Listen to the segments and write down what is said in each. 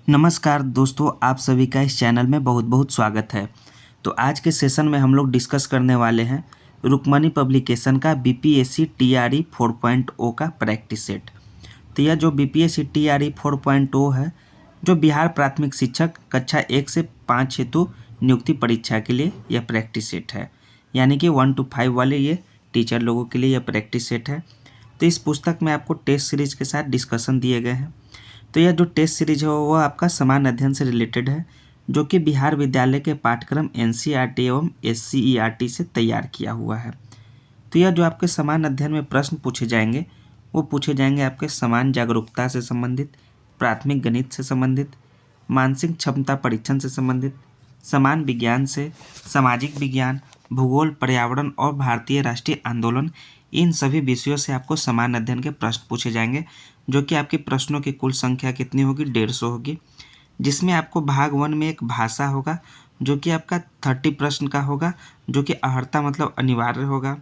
नमस्कार दोस्तों, आप सभी का इस चैनल में बहुत बहुत स्वागत है। तो आज के सेशन में हम लोग डिस्कस करने वाले हैं रुक्मणी पब्लिकेशन का बीपीएससी टीआरई 4.0 का प्रैक्टिस सेट। तो यह जो बीपीएससी टीआरई 4.0 है, जो बिहार प्राथमिक शिक्षक कक्षा 1 से 5 हेतु नियुक्ति परीक्षा के लिए यह प्रैक्टिस सेट है। यानी कि 1 to 5 वाले ये टीचर लोगों के लिए यह प्रैक्टिस सेट है। तो इस पुस्तक में आपको टेस्ट सीरीज के साथ डिस्कशन दिए गए हैं। तो यह जो टेस्ट सीरीज है वो आपका समान अध्ययन से रिलेटेड है, जो कि बिहार विद्यालय के पाठ्यक्रम एनसीईआरटी एवं एससीईआरटी से तैयार किया हुआ है। तो यह जो आपके समान अध्ययन में प्रश्न पूछे जाएंगे वो पूछे जाएंगे आपके समान जागरूकता से संबंधित, प्राथमिक गणित से संबंधित, मानसिक क्षमता परीक्षण से संबंधित, समान विज्ञान से, सामाजिक विज्ञान, भूगोल, पर्यावरण और भारतीय राष्ट्रीय आंदोलन, इन सभी विषयों से आपको समान अध्ययन के प्रश्न पूछे जाएंगे, जो कि आपके प्रश्नों की कुल संख्या कितनी होगी, 150 होगी। जिसमें आपको भाग 1 में एक भाषा होगा जो कि आपका 30 प्रश्न का होगा, जो कि अहर्ता मतलब अनिवार्य होगा।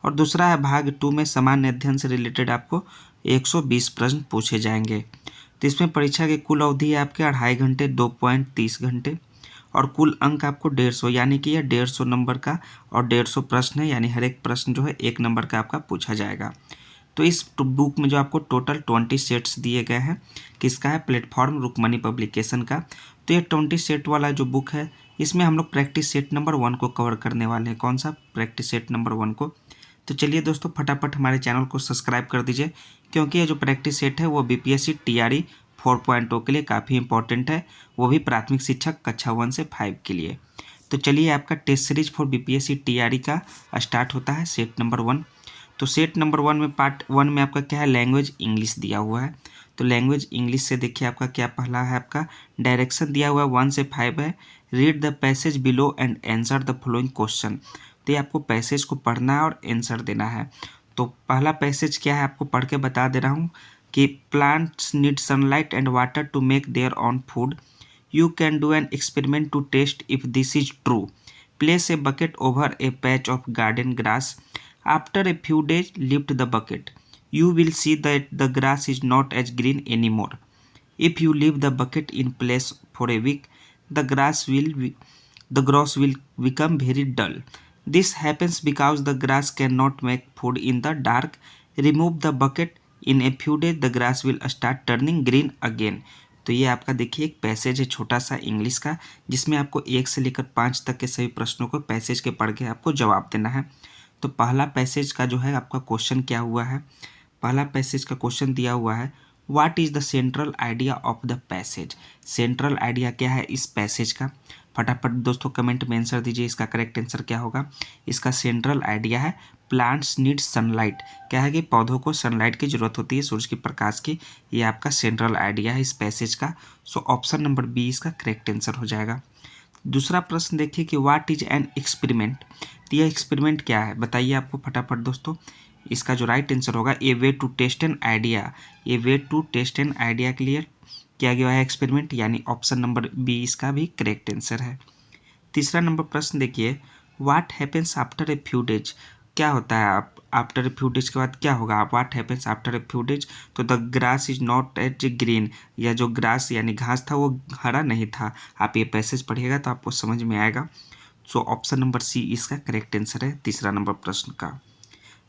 और दूसरा है भाग 2 में सामान्य अध्ययन से रिलेटेड आपको 120 प्रश्न पूछे जाएंगे। तो इसमें परीक्षा की कुल अवधि है आपके 2.5 घंटे, 2.30 घंटे, और कुल अंक आपको 150, यानी कि यह 150 नंबर का और 150 प्रश्न है, यानी हर एक प्रश्न जो है 1 नंबर का आपका पूछा जाएगा। तो इस बुक में जो आपको टोटल 20 सेट्स दिए गए हैं, किसका है, प्लेटफॉर्म रुक्मणी पब्लिकेशन का। तो ये 20 सेट वाला जो बुक है, इसमें हम लोग प्रैक्टिस सेट नंबर 1 को कवर करने वाले हैं। कौन सा, प्रैक्टिस सेट नंबर 1 को। तो चलिए दोस्तों, फटाफट हमारे चैनल को सब्सक्राइब कर दीजिए, क्योंकि ये जो प्रैक्टिस सेट है वो बीपीएससी टीआरई 4.0 के लिए काफ़ी इंपॉर्टेंट है, वो भी प्राथमिक शिक्षक कक्षा 1 से 5 के लिए। तो चलिए, आपका test series for BPSC TRE का स्टार्ट होता है सेट नंबर 1। तो सेट नंबर 1 में पार्ट 1 में आपका क्या है, लैंग्वेज इंग्लिश दिया हुआ है। तो लैंग्वेज इंग्लिश से देखिए आपका क्या पहला है, आपका डायरेक्शन दिया हुआ है 1 से 5 है। Read the passage below and answer the following question. तो ये आपको पैसेज को पढ़ना है और आंसर देना है। तो पहला पैसेज क्या है, आपको पढ़ के बता दे रहा हूँ कि plants need sunlight and water to make their own food. You can do an experiment to test if this is true. Place a bucket over a patch of garden grass. After a few days, lift the bucket. You will see that the grass is not as green anymore. If you leave the bucket in place for a week, the grass will become very dull. This happens because the grass cannot make food in the dark. Remove the bucket. In a few days, the grass will start turning green again. तो ये आपका देखिए एक passage है छोटा सा English का, जिसमें आपको 1 से लेकर 5 तक के सभी प्रश्नों को पैसेज के पढ़ के आपको जवाब देना है। तो पहला पैसेज का जो है आपका क्वेश्चन क्या हुआ है, पहला पैसेज का क्वेश्चन दिया हुआ है, what is the central idea of the passage. Central idea क्या है इस पैसेज का, फटाफट दोस्तों कमेंट में आंसर दीजिए। इसका करेक्ट आंसर क्या होगा, इसका सेंट्रल आइडिया है प्लांट्स नीड सनलाइट। क्या है कि पौधों को सनलाइट की जरूरत होती है, सूरज के प्रकाश की। ये आपका सेंट्रल आइडिया है इस पैसेज का। सो ऑप्शन नंबर बी इसका करेक्ट आंसर हो जाएगा। दूसरा प्रश्न देखिए कि व्हाट इज एन एक्सपेरिमेंट। तो यह एक्सपेरिमेंट क्या है बताइए आपको फटाफट दोस्तों। इसका जो राइट आंसर होगा, a way to test an idea. A way to test an idea के लिए किया गया है एक्सपेरिमेंट, यानी ऑप्शन नंबर बी इसका भी करेक्ट आंसर है। तीसरा नंबर प्रश्न देखिए, what happens after a few days. क्या होता है आप आफ्टर ए फ्यू डेज के बाद क्या होगा, what happens after a few days. तो the grass is not as green, या जो ग्रास यानी घास था वो हरा नहीं था। आप ये पैसेज पढ़िएगा तो आपको समझ में आएगा। सो ऑप्शन नंबर सी इसका करेक्ट आंसर है तीसरा नंबर प्रश्न का।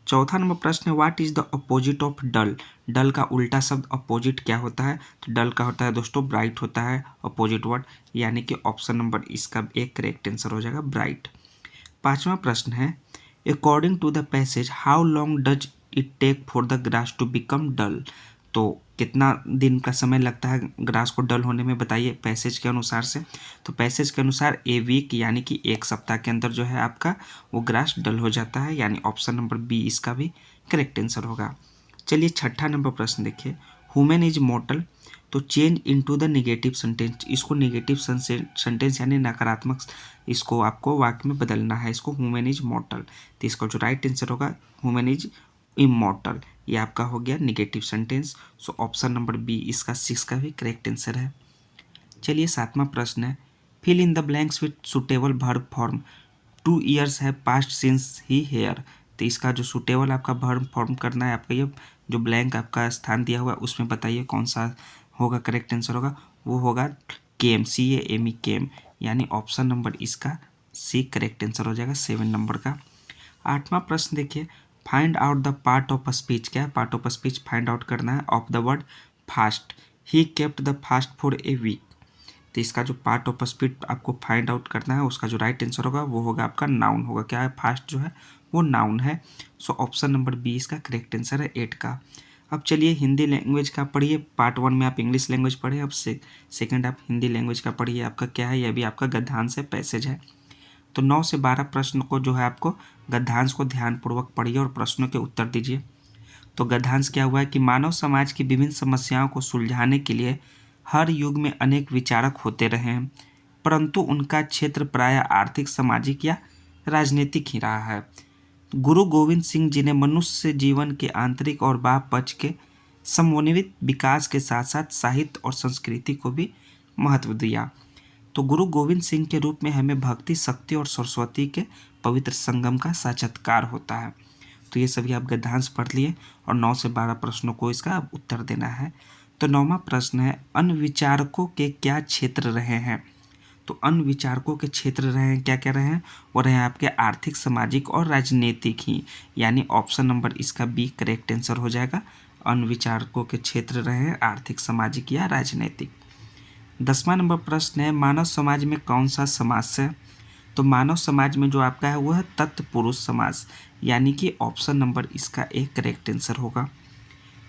चौथा नंबर प्रश्न है, what is the opposite of dull. Dull का उल्टा शब्द अपोजिट क्या होता है, तो डल का होता है दोस्तों ब्राइट होता है अपोजिट वर्ड, यानी कि ऑप्शन नंबर इसका एक करेक्ट आंसर हो जाएगा ब्राइट। पांचवा प्रश्न है, according to the passage how long does it take for the grass to become dull. तो कितना दिन का समय लगता है ग्रास को डल होने में, बताइए पैसेज के अनुसार से। तो पैसेज के अनुसार ए वीक, यानी कि 1 सप्ताह के अंदर जो है आपका वो ग्रास डल हो जाता है, यानी ऑप्शन नंबर बी इसका भी करेक्ट आंसर होगा। चलिए छठा नंबर प्रश्न देखिए, ह्यूमन इज मॉर्टल। तो change into the negative sentence. इसको निगेटिव सेंटेंस यानी नकारात्मक, इसको आपको वाक्य में बदलना है। इसको ह्यूमन इज मॉर्टल, तो इसका जो राइट आंसर होगा ह्यूमन इज इमॉर्टल, ये आपका हो गया negative sentence. So option number B इसका 6 का भी करेक्ट आंसर है। चलिए सातवां प्रश्न है, fill in the blanks with suitable verb form. 2 years है पास्ट सिंस ही हेयर। तो इसका जो सुटेबल आपका वर्ब फॉर्म करना है, आपका ये जो ब्लैंक आपका स्थान दिया हुआ है उसमें बताइए कौन सा होगा करेक्ट आंसर होगा। वो होगा केम, CAME केम, यानी ऑप्शन नंबर इसका सी करेक्ट आंसर हो जाएगा 7 नंबर का। 8वां प्रश्न देखिए, find out the part of speech. क्या है? Part of speech find out करना है of the word fast. He kept the fast for a week. तो इसका जो पार्ट ऑफ स्पीच आपको फाइंड आउट करना है, उसका जो राइट आंसर होगा वो होगा आपका नाउन होगा। क्या है? फास्ट जो है वो नाउन है। सो ऑप्शन नंबर बी इसका करेक्ट आंसर है 8 का। अब चलिए हिंदी लैंग्वेज का पढ़िए। पार्ट 1 में आप इंग्लिश लैंग्वेज पढ़े, अब सेकंड आप हिंदी लैंग्वेज का पढ़िए। आपका क्या है? यह भी आपका गद्यांश से पैसेज है। तो 9 से 12 प्रश्न को जो है आपको गद्यांश को ध्यानपूर्वक पढ़िए और प्रश्नों के उत्तर दीजिए। तो गद्यांश क्या हुआ है कि मानव समाज की विभिन्न समस्याओं को सुलझाने के लिए हर युग में अनेक विचारक होते रहे हैं, परंतु उनका क्षेत्र प्रायः आर्थिक, सामाजिक या राजनीतिक ही रहा है। गुरु गोविंद सिंह जी ने मनुष्य जीवन के आंतरिक और बाह्य पक्ष के समन्वित विकास के साथ साथ साहित्य और संस्कृति को भी महत्व दिया। तो गुरु गोविंद सिंह के रूप में हमें भक्ति, शक्ति और सरस्वती के पवित्र संगम का साक्षात्कार होता है। तो ये सभी आप गद्यांश पढ़ लिए और 9 से 12 प्रश्नों को इसका अब उत्तर देना है। तो 9वां प्रश्न है, अन्य विचारकों के क्या क्षेत्र रहे हैं? तो अन्य विचारकों के क्षेत्र रहे हैं, क्या क्या रहे हैं? वो रहे हैं आपके आर्थिक, सामाजिक और राजनीतिक ही, यानी ऑप्शन नंबर इसका बी करेक्ट आंसर हो जाएगा। अन्य विचारकों के क्षेत्र रहे हैं आर्थिक, सामाजिक या राजनीतिक। 10वां नंबर प्रश्न है, मानव समाज में कौन सा समाज है? तो मानव समाज में जो आपका है वो है तत्पुरुष समाज, यानी कि ऑप्शन नंबर इसका एक करेक्ट आंसर होगा।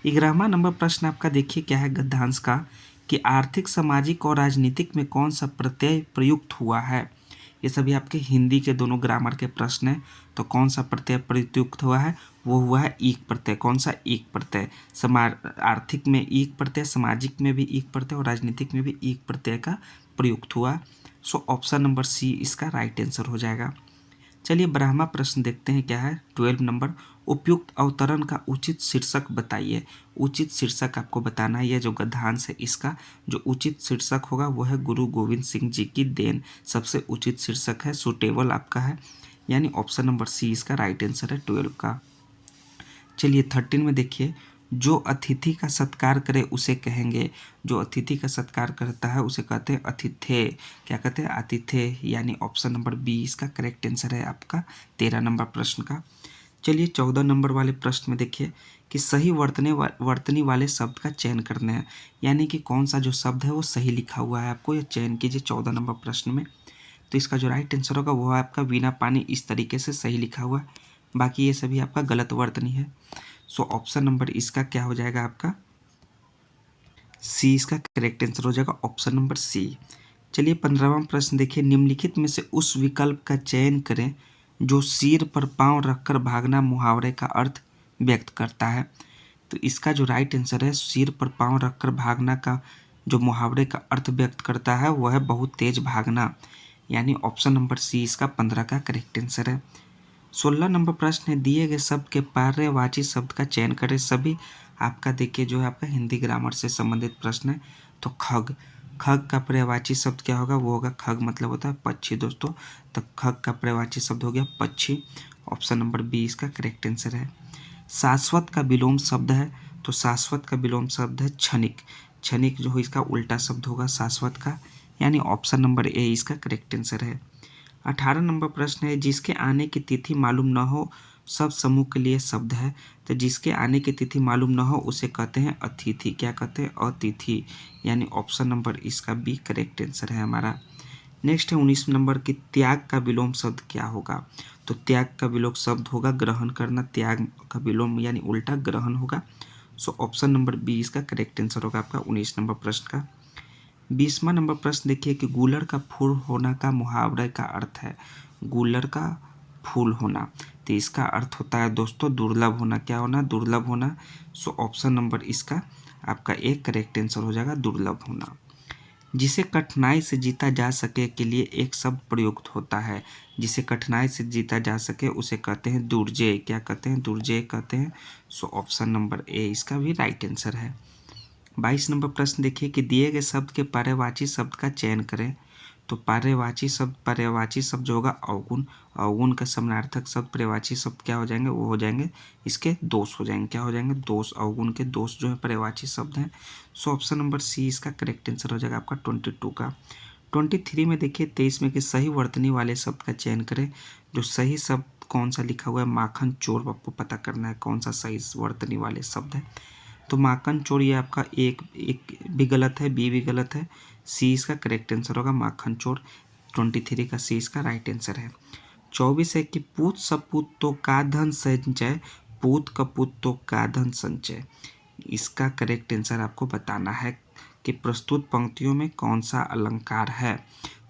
11वां नंबर प्रश्न आपका देखिए क्या है गद्यांश का, कि आर्थिक, सामाजिक और राजनीतिक में कौन सा प्रत्यय प्रयुक्त हुआ है? ये सभी आपके हिंदी के दोनों ग्रामर के प्रश्न हैं। तो कौन सा प्रत्यय प्रयुक्त हुआ है? वो हुआ है ईक प्रत्यय। कौन सा? ईक प्रत्यय। आर्थिक में ईक प्रत्यय, सामाजिक में भी ईक प्रत्यय और राजनीतिक में भी ईक प्रत्यय का प्रयुक्त हुआ। सो ऑप्शन नंबर सी इसका राइट आंसर हो जाएगा। चलिए 12वां प्रश्न देखते हैं क्या है। 12 नंबर, उपयुक्त अवतरण का उचित शीर्षक बताइए। उचित शीर्षक आपको बताना है। यह जो गद्यांश है इसका जो उचित शीर्षक होगा वो है गुरु गोविंद सिंह जी की देन। सबसे उचित शीर्षक है, सुटेबल आपका है, यानी ऑप्शन नंबर सी इसका राइट आंसर है 12 का। चलिए 13 में देखिए, जो अतिथि का सत्कार करे उसे कहेंगे। जो अतिथि का सत्कार करता है उसे कहते हैं अतिथ्य। क्या कहते हैं? आतिथ्य, यानी ऑप्शन नंबर बी इसका करेक्ट आंसर है आपका 13 नंबर प्रश्न का। चलिए 14 नंबर वाले प्रश्न में देखिए कि सही वर्तनी वाले शब्द का चयन करना है, यानी कि कौन सा जो शब्द है वो सही लिखा हुआ है, आपको ये चयन कीजिए 14 नंबर प्रश्न में। तो इसका जो राइट आंसर होगा वो है आपका बिना पानी, इस तरीके से सही लिखा हुआ है। बाकी ये सभी आपका गलत वर्तनी है। सो ऑप्शन नंबर इसका क्या हो जाएगा आपका सी इसका करेक्ट आंसर हो जाएगा, ऑप्शन नंबर सी। चलिए 15वां प्रश्न देखिए, निम्नलिखित में से उस विकल्प का चयन करें जो सिर पर पांव रखकर भागना मुहावरे का अर्थ व्यक्त करता है। तो इसका जो राइट आंसर है, सिर पर पांव रखकर भागना का जो मुहावरे का अर्थ व्यक्त करता है वो है बहुत तेज भागना, यानी ऑप्शन नंबर सी इसका 15 का करेक्ट आंसर है। 16 नंबर प्रश्न है, दिए गए शब्द के पर्यायवाची शब्द का चयन करें। सभी आपका देखिए जो है आपका हिंदी ग्रामर से संबंधित प्रश्न है। तो खग, खग का पर्यायवाची शब्द क्या होगा? वो होगा, खग मतलब होता है पक्षी दोस्तों। तो खग का पर्यायवाची शब्द हो गया पक्षी, ऑप्शन नंबर बी इसका करेक्ट आंसर है। शाश्वत का विलोम शब्द है, तो शाश्वत का विलोम शब्द है क्षणिक। क्षणिक जो है इसका उल्टा शब्द होगा शाश्वत का, यानी ऑप्शन नंबर ए इसका करेक्ट आंसर है। 18 नंबर प्रश्न है, जिसके आने की तिथि मालूम न हो सब समूह के लिए शब्द है। तो जिसके आने की तिथि मालूम न हो उसे कहते हैं अतिथि। क्या कहते हैं? अतिथि, यानी ऑप्शन नंबर इसका बी करेक्ट आंसर है हमारा। नेक्स्ट है 19 नंबर की, त्याग का विलोम शब्द क्या होगा? तो त्याग का विलोम शब्द होगा ग्रहण करना। त्याग का विलोम यानी उल्टा ग्रहण होगा। सो ऑप्शन नंबर बी इसका करेक्ट आंसर होगा आपका 19 नंबर प्रश्न का। 20वां नंबर प्रश्न देखिए कि गूलर का फूल होना का मुहावरे का अर्थ है। गूलर का फूल होना, तो इसका अर्थ होता है दोस्तों दुर्लभ होना। क्या होना? दुर्लभ होना। सो ऑप्शन नंबर इसका आपका एक करेक्ट आंसर हो जाएगा, दुर्लभ होना। जिसे कठिनाई से जीता जा सके के लिए एक शब्द प्रयुक्त होता है। जिसे कठिनाई से जीता जा सके उसे कहते हैं दुर्जय। क्या कहते हैं? दुर्जय कहते हैं। सो ऑप्शन नंबर ए इसका भी राइट आंसर है। 22 नंबर प्रश्न देखिए कि दिए गए शब्द के पर्यायवाची शब्द का चयन करें। तो पर्यायवाची शब्द जो होगा अवगुण, अवगुण का समानार्थक शब्द पर्यायवाची शब्द क्या हो जाएंगे, वो हो जाएंगे इसके दोष हो जाएंगे, क्या हो जाएंगे, दोष। अवगुण के दोष जो है पर्यायवाची शब्द हैं। सो ऑप्शन नंबर सी इसका करेक्ट आंसर हो जाएगा आपका 22 का। 23 में देखिए 23 में कि सही वर्तनी वाले शब्द का चयन करें। जो सही शब्द कौन सा लिखा हुआ है, माखन चोर, आपको पता करना है कौन सा सही वर्तनी वाले शब्द है। तो माखन चोर ये आपका एक भी गलत है, बी भी गलत है, सी इसका करेक्ट आंसर होगा माखन चोर। 23 का सी इसका राइट आंसर है। 24 है कि पूत सपूतों का धन संचय, पूत कपूतों का धन संचय। इसका करेक्ट आंसर आपको बताना है कि प्रस्तुत पंक्तियों में कौन सा अलंकार है।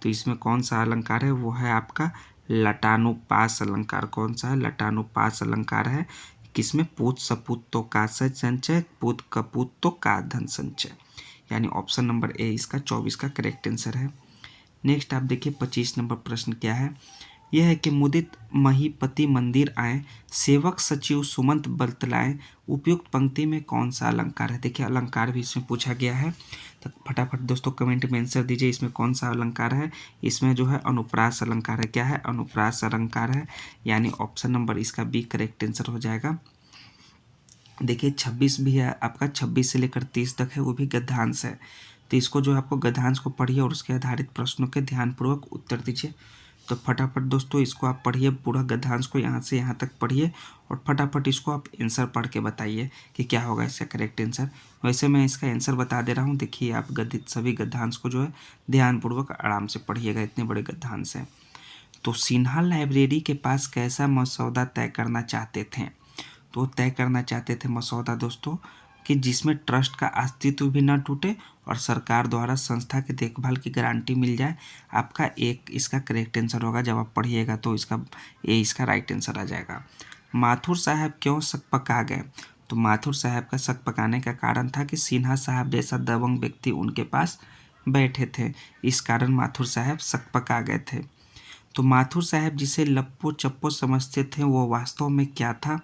तो इसमें कौन सा अलंकार है, वो है आपका लटानुपास अलंकार। कौन सा है, लटानुपास अलंकार है। किसमें, पूत सपूतों का संचय, पूत कपूतों का धन संचय, यानी ऑप्शन नंबर ए इसका 24 का करेक्ट आंसर है। नेक्स्ट आप देखिए 25 नंबर प्रश्न क्या है। यह है कि मुदित महीपति मंदिर आए, सेवक सचिव सुमंत बतलाएं, उपयुक्त पंक्ति में कौन सा अलंकार है। देखिए अलंकार भी इसमें पूछा गया है, तो फटाफट दोस्तों कमेंट में आंसर दीजिए इसमें कौन सा अलंकार है। इसमें जो है अनुप्रास अलंकार है। क्या है, अनुप्रास अलंकार है, यानी ऑप्शन नंबर इसका बी करेक्ट आंसर हो जाएगा। देखिए 26 भी है आपका, 26 से लेकर 30 तक है, वो भी गद्यांश है। तो इसको जो आपको गद्यांश को पढ़िए और उसके आधारित प्रश्नों के ध्यानपूर्वक उत्तर दीजिए। तो फटाफट दोस्तों इसको आप पढ़िए, पूरा गद्यांश को यहाँ से यहाँ तक पढ़िए और फटाफट इसको आप आंसर पढ़ के बताइए कि क्या होगा इसका करेक्ट आंसर। वैसे मैं इसका आंसर बता दे रहा हूँ, देखिए आप सभी गद्यांश को जो है ध्यानपूर्वक आराम से पढ़िएगा, इतने बड़े गद्यांश हैं। तो सिन्हा लाइब्रेरी के पास कैसा मसौदा तय करना चाहते थे। तो तय करना चाहते थे मसौदा दोस्तों कि जिसमें ट्रस्ट का अस्तित्व भी न टूटे और सरकार द्वारा संस्था की देखभाल की गारंटी मिल जाए। आपका एक इसका करेक्ट आंसर होगा, जब आप पढ़िएगा तो इसका राइट आंसर आ जाएगा। माथुर साहब क्यों शक पका गए। तो माथुर साहब का शक पकाने का कारण था कि सिन्हा साहब जैसा दबंग व्यक्ति उनके पास बैठे थे, इस कारण माथुर साहब शक पका गए थे। तो माथुर साहब जिसे लप्पो चप्पो समझते थे वो वास्तव में क्या था।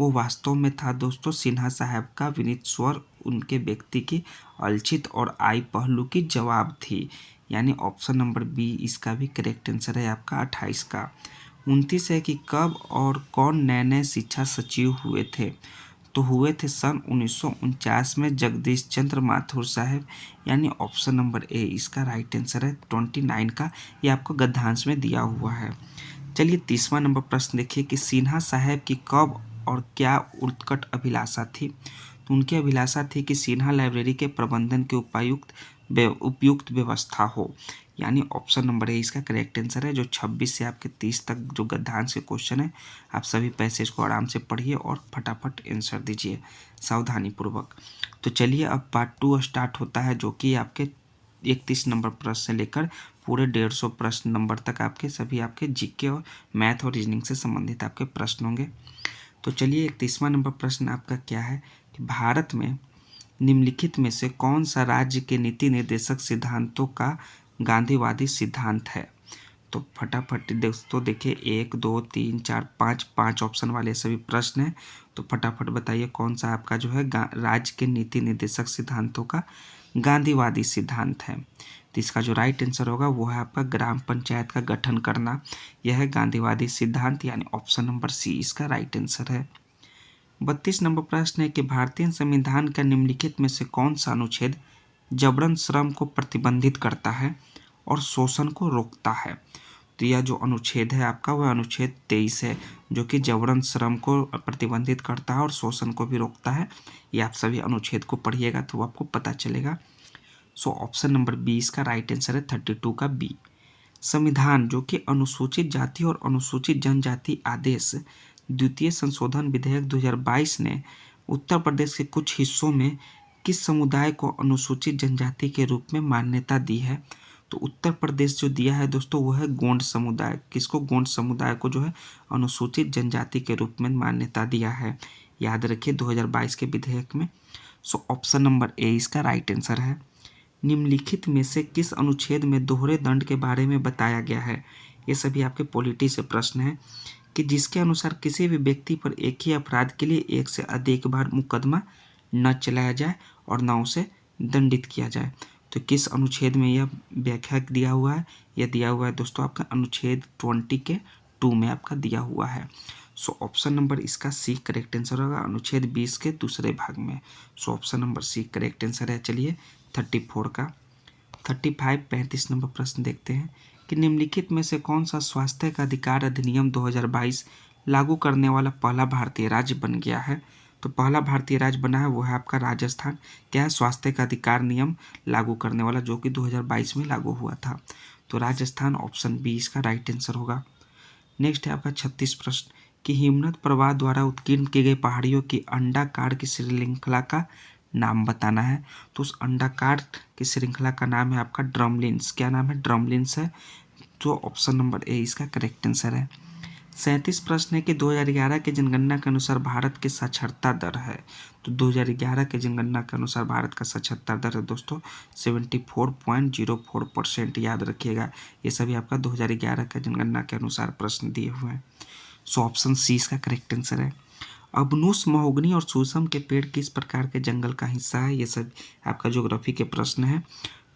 वो वास्तव में था दोस्तों सिन्हा साहब का विनीत स्वर, उनके व्यक्ति की अलचित और आई पहलू की जवाब थी, यानी ऑप्शन नंबर बी इसका भी करेक्ट आंसर है आपका 28 का। 29 है कि कब और कौन नए नए शिक्षा सचिव हुए थे। तो हुए थे सन 1949 में जगदीश चंद्र माथुर साहब, यानी ऑप्शन नंबर ए इसका राइट आंसर है 29 का। ये आपको गद्यांश में दिया हुआ है। चलिए 30वां नंबर प्रश्न देखिए कि सिन्हा साहब की कब और क्या उत्कट अभिलाषा थी। तो उनकी अभिलाषा थी कि सिन्हा लाइब्रेरी के प्रबंधन के उपयुक्त व्यवस्था हो, यानी ऑप्शन नंबर ए इसका करेक्ट आंसर है। जो 26 से आपके 30 तक जो गद्यांश के क्वेश्चन है, आप सभी पैसेज को आराम से पढ़िए और फटाफट आंसर दीजिए सावधानीपूर्वक। तो चलिए अब पार्ट 2 स्टार्ट होता है, जो कि आपके 31 नंबर प्रश्न से लेकर पूरे 150 प्रश्न नंबर तक आपके सभी आपके जीके और मैथ और रीजनिंग से संबंधित आपके प्रश्न होंगे। तो चलिए 31वां नंबर प्रश्न आपका क्या है कि भारत में निम्नलिखित में से कौन सा राज्य के नीति निर्देशक सिद्धांतों का गांधीवादी सिद्धांत है। तो फटाफट दोस्तों देखिए 1 2 3 4 5 ऑप्शन वाले सभी प्रश्न हैं। तो फटाफट बताइए कौन सा आपका जो है राज्य के नीति निर्देशक सिद्धांतों का गांधीवादी सिद्धांत है। तो इसका जो राइट आंसर होगा वो है आपका ग्राम पंचायत का गठन करना। यह है गांधीवादी सिद्धांत, यानी ऑप्शन नंबर सी इसका राइट आंसर है। 32 नंबर प्रश्न है कि भारतीय संविधान का निम्नलिखित में से कौन सा अनुच्छेद जबरन श्रम को प्रतिबंधित करता है और शोषण को रोकता है। तो यह जो अनुच्छेद है आपका वह अनुच्छेद 23 है, जो कि जबरन श्रम को प्रतिबंधित करता है और शोषण को भी रोकता है। ये आप सभी अनुच्छेद को पढ़िएगा तो आपको पता चलेगा। सो ऑप्शन नंबर बी इसका राइट आंसर है 32 का बी। संविधान जो कि अनुसूचित जाति और अनुसूचित जनजाति आदेश द्वितीय संशोधन विधेयक 2022 ने उत्तर प्रदेश के कुछ हिस्सों में किस समुदाय को अनुसूचित जनजाति के रूप में मान्यता दी है। तो उत्तर प्रदेश जो दिया है दोस्तों वो है गोंड समुदाय। किसको, गोंड समुदाय को जो है अनुसूचित जनजाति के रूप में मान्यता दिया है, याद रखिए 2022 के विधेयक में। सो ऑप्शन नंबर ए इसका राइट आंसर है। निम्नलिखित में से किस अनुच्छेद में दोहरे दंड के बारे में बताया गया है। ये सभी आपके पॉलिटी से प्रश्न हैं कि जिसके अनुसार किसी भी व्यक्ति पर एक ही अपराध के लिए एक से अधिक बार मुकदमा न चलाया जाए और न उसे दंडित किया जाए। तो किस अनुच्छेद में यह व्याख्या दिया हुआ है? यह दिया हुआ है दोस्तों आपका अनुच्छेद 20 के 2 में आपका दिया हुआ है। सो ऑप्शन नंबर इसका सी करेक्ट आंसर होगा, अनुच्छेद 20 के दूसरे भाग में। So option number C correct answer है। चलिए 34 का 35 नंबर प्रश्न देखते हैं कि निम्नलिखित में से कौन सा स्वास्थ्य का अधिकार अधिनियम 2022 लागू करने वाला पहला भारतीय राज्य बन गया है? तो पहला भारतीय राज्य बना है वो है आपका राजस्थान। क्या है? स्वास्थ्य का अधिकार नियम लागू करने वाला, जो कि 2022 में लागू हुआ था। तो राजस्थान ऑप्शन बी इसका राइट आंसर होगा। नेक्स्ट है आपका 36 प्रश्न कि हिमनद प्रवाह द्वारा उत्कीर्ण की गई पहाड़ियों की अंडाकार की श्रृंखला का नाम बताना है। तो उस अंडाकार की श्रृंखला का नाम है आपका ड्रमलिन्स। क्या नाम है? ड्रमलिन्स है। तो ऑप्शन नंबर ए इसका करेक्ट आंसर है। 37 प्रश्न है कि 2011 के जनगणना के अनुसार भारत की साक्षरता दर है। तो 2011 के जनगणना के अनुसार भारत का साक्षरता दर है दोस्तों 74.04%। याद रखिएगा, ये सभी आपका 2011 के जनगणना के अनुसार प्रश्न दिए हुए हैं। सो ऑप्शन सी इसका करेक्ट आंसर है। अबनुस, महोगनी और शीशम के पेड़ किस प्रकार के जंगल का हिस्सा है? ये सब आपका ज्योग्राफी के प्रश्न है।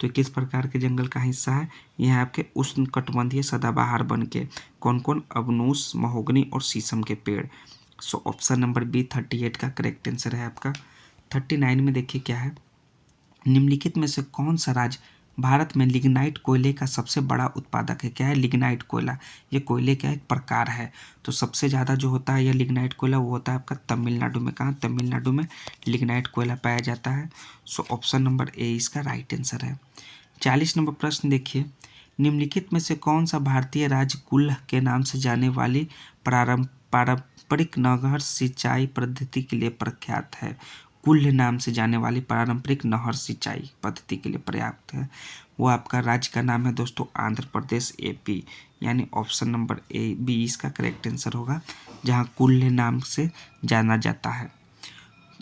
तो किस प्रकार के जंगल का हिस्सा है? यह आपके उष्णकटिबंधीय सदाबहार वन के कौन कौन? अबनुस, महोगनी और शीशम के पेड़। सो ऑप्शन नंबर बी 38 का करेक्ट आंसर है आपका। 39 में देखिए क्या है, निम्नलिखित में से कौन सा राज्य भारत में लिग्नाइट कोयले का सबसे बड़ा उत्पादक है? क्या है? लिग्नाइट कोयला। ये कोयले का एक प्रकार है। तो सबसे ज़्यादा जो होता है यह लिग्नाइट कोयला वो होता है आपका तमिलनाडु में। कहाँ? तमिलनाडु में लिग्नाइट कोयला पाया जाता है। सो ऑप्शन नंबर ए इसका राइट आंसर है। 40 नंबर प्रश्न देखिए, निम्नलिखित में से कौन सा भारतीय राज्य कुल्ह के नाम से जाने वाली पारंपरिक नहर सिंचाई पद्धति के लिए प्रख्यात है? कुल्ह नाम से जाने वाली पारंपरिक नहर सिंचाई पद्धति के लिए पर्याप्त है, वो आपका राज्य का नाम है दोस्तों आंध्र प्रदेश, एपी। यानी ऑप्शन नंबर ए बी इसका करेक्ट आंसर होगा, जहाँ कुल्ह नाम से जाना जाता है।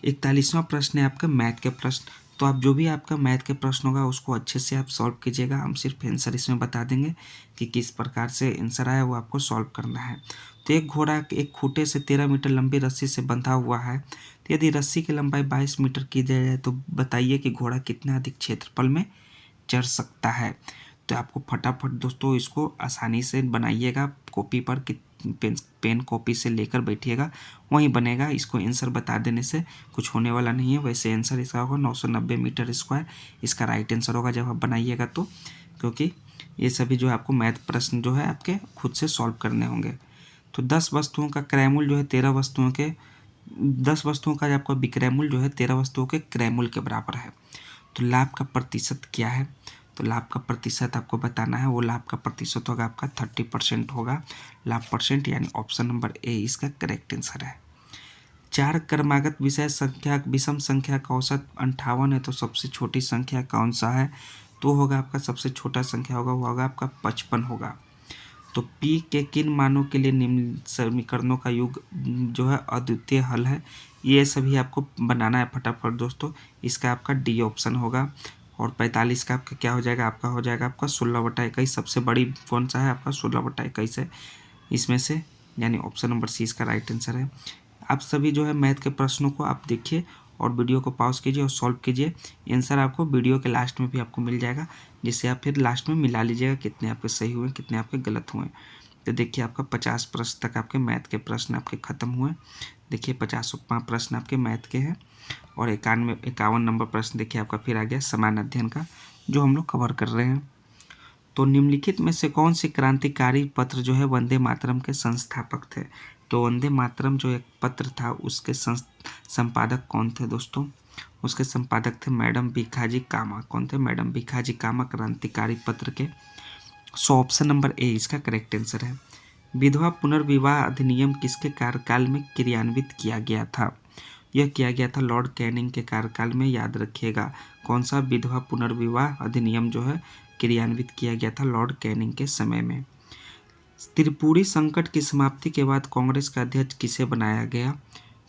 41वां प्रश्न है आपका मैथ के प्रश्न। तो आप जो भी आपका मैथ के प्रश्न होगा उसको अच्छे से आप सॉल्व कीजिएगा। हम सिर्फ आंसर इसमें बता देंगे कि किस प्रकार से आंसर आया वो आपको सॉल्व करना है। तो एक घोड़ा एक खूंटे से 13 मीटर लंबी रस्सी से बंधा हुआ है। तो यदि रस्सी की लंबाई 22 मीटर की जाए तो बताइए कि घोड़ा कितना अधिक क्षेत्रफल में चढ़ सकता है। तो आपको फटाफट दोस्तों इसको आसानी से बनाइएगा, कॉपी पर पेन कॉपी से लेकर बैठिएगा, वहीं बनेगा। इसको आंसर बता देने से कुछ होने वाला नहीं है। वैसे आंसर इसका होगा 990 मीटर स्क्वायर, इसका राइट आंसर होगा जब आप बनाइएगा तो, क्योंकि ये सभी जो है आपको मैथ प्रश्न जो है आपके खुद से सॉल्व करने होंगे। तो 10 वस्तुओं का क्रयमूल्य जो है 13 वस्तुओं के 10 वस्तुओं का आपका विक्रयमूल्य जो है 13 वस्तुओं के क्रयमूल्य के बराबर है। तो लाभ का प्रतिशत क्या है? तो लाभ का प्रतिशत आपको बताना है। वो लाभ का प्रतिशत होगा आपका 30% होगा लाभ परसेंट, यानी ऑप्शन नंबर ए इसका करेक्ट आंसर है। 4 क्रमागत विषय संख्या विषम संख्या का औसत 58 है, तो सबसे छोटी संख्या कौन सा है? तो होगा आपका सबसे छोटा संख्या होगा वो होगा आपका 55 होगा। तो P के किन मानों के लिए निम्न समीकरणों का योग जो है अद्वितीय हल है? ये सभी आपको बनाना है फटाफट दोस्तों। इसका आपका डी ऑप्शन होगा। और 45 का आपका क्या हो जाएगा? आपका हो जाएगा आपका 16/21। सबसे बड़ी कौन सा है? आपका 16/21 है इसमें से, यानी ऑप्शन नंबर सी इसका राइट आंसर है। आप सभी जो है मैथ के प्रश्नों को आप देखिए और वीडियो को पॉज कीजिए और सॉल्व कीजिए। आंसर आपको वीडियो के लास्ट में भी आपको मिल जाएगा, जिससे आप फिर लास्ट में मिला लीजिएगा कितने आपके सही हुए कितने आपके गलत हुए। तो देखिए आपका 50 प्रश्न तक आपके मैथ के प्रश्न आपके ख़त्म हुए। देखिए 50वां प्रश्न आपके मैथ के हैं और 51 नंबर प्रश्न देखिए आपका फिर आ गया समान अध्ययन का, जो हम लोग कवर कर रहे हैं। तो निम्नलिखित में से कौन सी क्रांतिकारी पत्र जो है वंदे मातरम के संस्थापक थे? तो वंदे मातरम जो एक पत्र था उसके संपादक कौन थे दोस्तों? उसके संपादक थे मैडम भीखाजी कामा। कौन थे? मैडम भीखाजी कामा क्रांतिकारी पत्र के। सो ऑप्शन नंबर ए इसका करेक्ट आंसर है। विधवा पुनर्विवाह अधिनियम किसके कार्यकाल में क्रियान्वित किया गया था? यह किया गया था लॉर्ड कैनिंग के कार्यकाल में। याद रखिएगा कौन सा विधवा पुनर्विवाह अधिनियम जो है क्रियान्वित किया गया था लॉर्ड कैनिंग के समय में। त्रिपुरी संकट की समाप्ति के बाद कांग्रेस का अध्यक्ष किसे बनाया गया?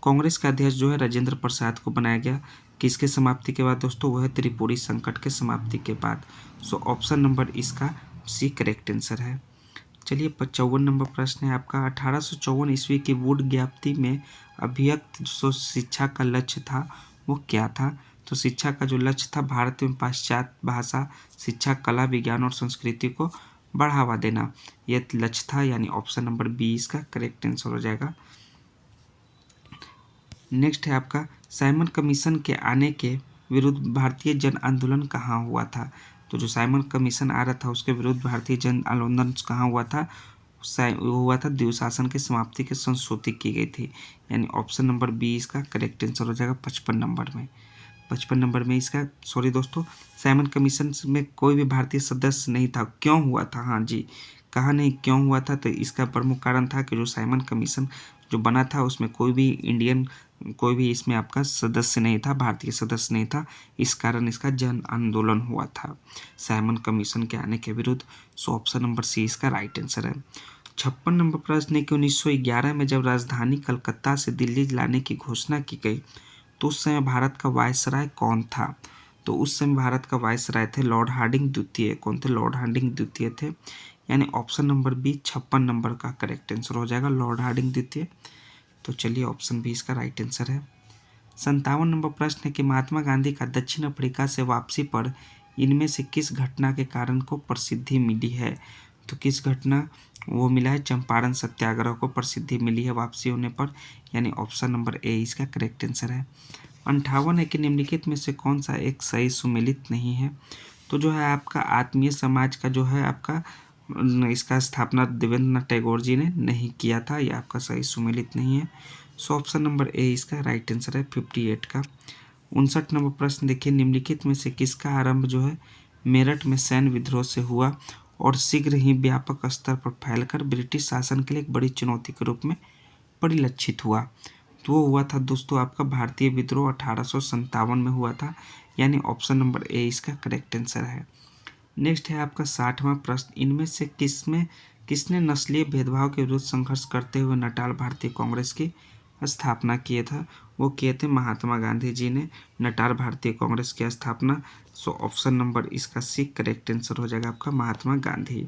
कांग्रेस का अध्यक्ष जो है राजेंद्र प्रसाद को बनाया गया। किसके समाप्ति के बाद दोस्तों? वो है त्रिपुरी संकट के समाप्ति के बाद। सो ऑप्शन नंबर इसका सी करेक्ट आंसर है। चलिए 54 नंबर प्रश्न है आपका। 1854 ईस्वी की वुड ज्ञप्ति में अभिव्यक्त जो शिक्षा का लक्ष्य था वो क्या था? तो शिक्षा का जो लक्ष्य था भारत में पाश्चात्य भाषा, शिक्षा, कला, विज्ञान और संस्कृति को बढ़ावा देना, यह लक्ष्य था, यानी ऑप्शन नंबर बी इसका करेक्ट आंसर हो जाएगा। नेक्स्ट है आपका साइमन कमीशन के आने के विरुद्ध भारतीय जन आंदोलन कहाँ हुआ था। तो जो साइमन कमीशन आ रहा था उसके विरुद्ध भारतीय जन आंदोलन कहाँ हुआ था, वो हुआ था द्विशासन की समाप्ति की संशोधित की गई थी, यानी ऑप्शन नंबर बी इसका करेक्ट आंसर हो जाएगा 55 नंबर में। 55 नंबर में इसका, सॉरी दोस्तों, साइमन कमीशन में कोई भी भारतीय सदस्य नहीं था। क्यों हुआ था, हाँ जी, कहा नहीं क्यों हुआ था, तो इसका प्रमुख कारण था कि जो साइमन कमीशन जो बना था उसमें कोई भी इसमें आपका सदस्य नहीं था, भारतीय सदस्य नहीं था, इस कारण इसका जन आंदोलन हुआ था साइमन कमीशन के आने के विरुद्ध। सो ऑप्शन नंबर सी इसका राइट आंसर है। 56 नंबर प्रश्न है कि 1911 में जब राजधानी कलकत्ता से दिल्ली लाने की घोषणा की गई तो उस समय भारत का वायसराय कौन था। तो उस समय भारत का वायसराय थे लॉर्ड हार्डिंग द्वितीय। कौन थे, लॉर्ड हार्डिंग द्वितीय थे, यानी ऑप्शन नंबर बी 56 नंबर का करेक्ट आंसर हो जाएगा, लॉर्ड हार्डिंग द्वितीय। तो चलिए ऑप्शन बी इसका राइट आंसर है। 57 नंबर प्रश्न है कि महात्मा गांधी का दक्षिण अफ्रीका से वापसी पर इनमें से किस घटना के कारण को प्रसिद्धि मिली है। तो किस घटना वो मिला है, चंपारण सत्याग्रह को प्रसिद्धि मिली है वापसी होने पर, यानी ऑप्शन नंबर ए इसका करेक्ट आंसर है। 58 है कि निम्नलिखित में से कौन सा एक सही सुमेलित नहीं है। तो जो है आपका आत्मीय समाज का जो है आपका इसका स्थापना देवेंद्रनाथ टैगोर जी ने नहीं किया था, यह आपका सही सुमेलित नहीं है। सो ऑप्शन नंबर ए इसका राइट आंसर है 58 का। 59 नंबर प्रश्न देखिए, निम्नलिखित में से किसका आरंभ जो है मेरठ में सैन्य विद्रोह से हुआ और शीघ्र ही व्यापक स्तर पर फैलकर ब्रिटिश शासन के लिए एक बड़ी चुनौती के रूप में परिलक्षित हुआ। तो वो हुआ था दोस्तों आपका भारतीय विद्रोह 1857 में हुआ था, यानी ऑप्शन नंबर ए इसका करेक्ट आंसर है। नेक्स्ट है आपका 60वां प्रश्न, इनमें से किसने नस्लीय भेदभाव के विरुद्ध संघर्ष करते हुए नटाल भारतीय कांग्रेस की स्थापना किए था। वो किए थे महात्मा गांधी जी ने नटाल भारतीय कांग्रेस की स्थापना। सो ऑप्शन नंबर इसका सी करेक्ट आंसर हो जाएगा आपका महात्मा गांधी।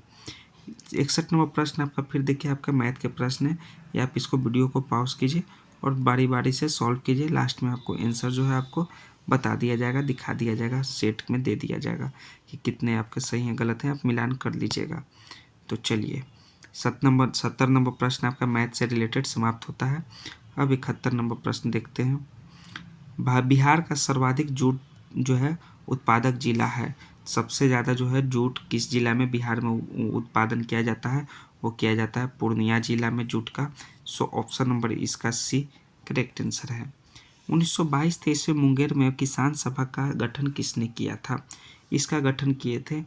61 नंबर प्रश्न आपका फिर देखिए आपका मैथ के प्रश्न है, या आप इसको वीडियो को पॉज कीजिए और बारी बारी से सॉल्व कीजिए। लास्ट में आपको आंसर जो है आपको बता दिया जाएगा, दिखा दिया जाएगा, सेट में दे दिया जाएगा कि कितने आपके सही हैं गलत हैं, आप मिलान कर लीजिएगा। तो चलिए 70 नंबर प्रश्न आपका मैथ से रिलेटेड समाप्त होता है। अब 71 नंबर प्रश्न देखते हैं। बिहार का सर्वाधिक जूट जो है उत्पादक जिला है। सबसे ज़्यादा जो है जूट किस जिला में बिहार में उत्पादन किया जाता है, वो किया जाता है पूर्णिया जिला में जूट का। सो ऑप्शन नंबर इसका सी करेक्ट आंसर है। 1922-23 में मुंगेर में किसान सभा का गठन किसने किया था। इसका गठन किए थे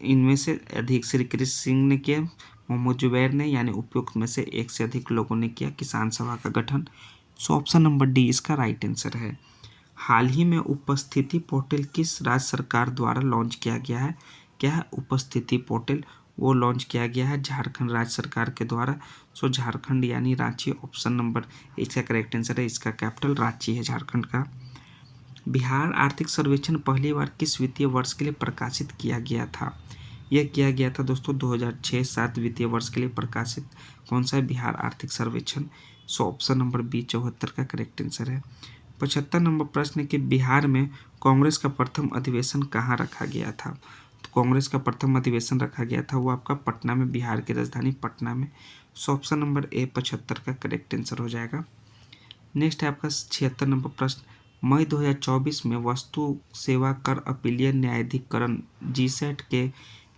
इनमें से अधिक श्री कृष्ण सिंह ने किया, मोहम्मद जुबैर ने, यानी उपयुक्त में से एक से अधिक लोगों ने किया किसान सभा का गठन। सो ऑप्शन नंबर डी इसका राइट आंसर है। हाल ही में उपस्थिति पोर्टल किस राज्य सरकार द्वारा लॉन्च किया गया है। क्या है उपस्थिति पोर्टल, वो लॉन्च किया गया है झारखंड राज्य सरकार के द्वारा। सो झारखंड यानी रांची, ऑप्शन नंबर इसका करेक्ट आंसर है। इसका कैपिटल रांची है झारखंड का। बिहार आर्थिक सर्वेक्षण पहली बार किस वित्तीय वर्ष के लिए प्रकाशित किया गया था। यह किया गया था दोस्तों 2006-07 वित्तीय वर्ष के लिए प्रकाशित। कौन सा है, बिहार आर्थिक सर्वेक्षण। सो ऑप्शन नंबर बी 74 का करेक्ट आंसर है। 75 नंबर प्रश्न है कि बिहार में कांग्रेस का प्रथम अधिवेशन कहाँ रखा गया था। तो कांग्रेस का प्रथम अधिवेशन रखा गया था वो आपका पटना में, बिहार की राजधानी पटना में। सो ऑप्शन नंबर ए 75 का करेक्ट आंसर हो जाएगा। नेक्स्ट है आपका 76 नंबर प्रश्न, मई 2024 में वस्तु सेवा कर अपीलीय न्यायाधिकरण जीसैट के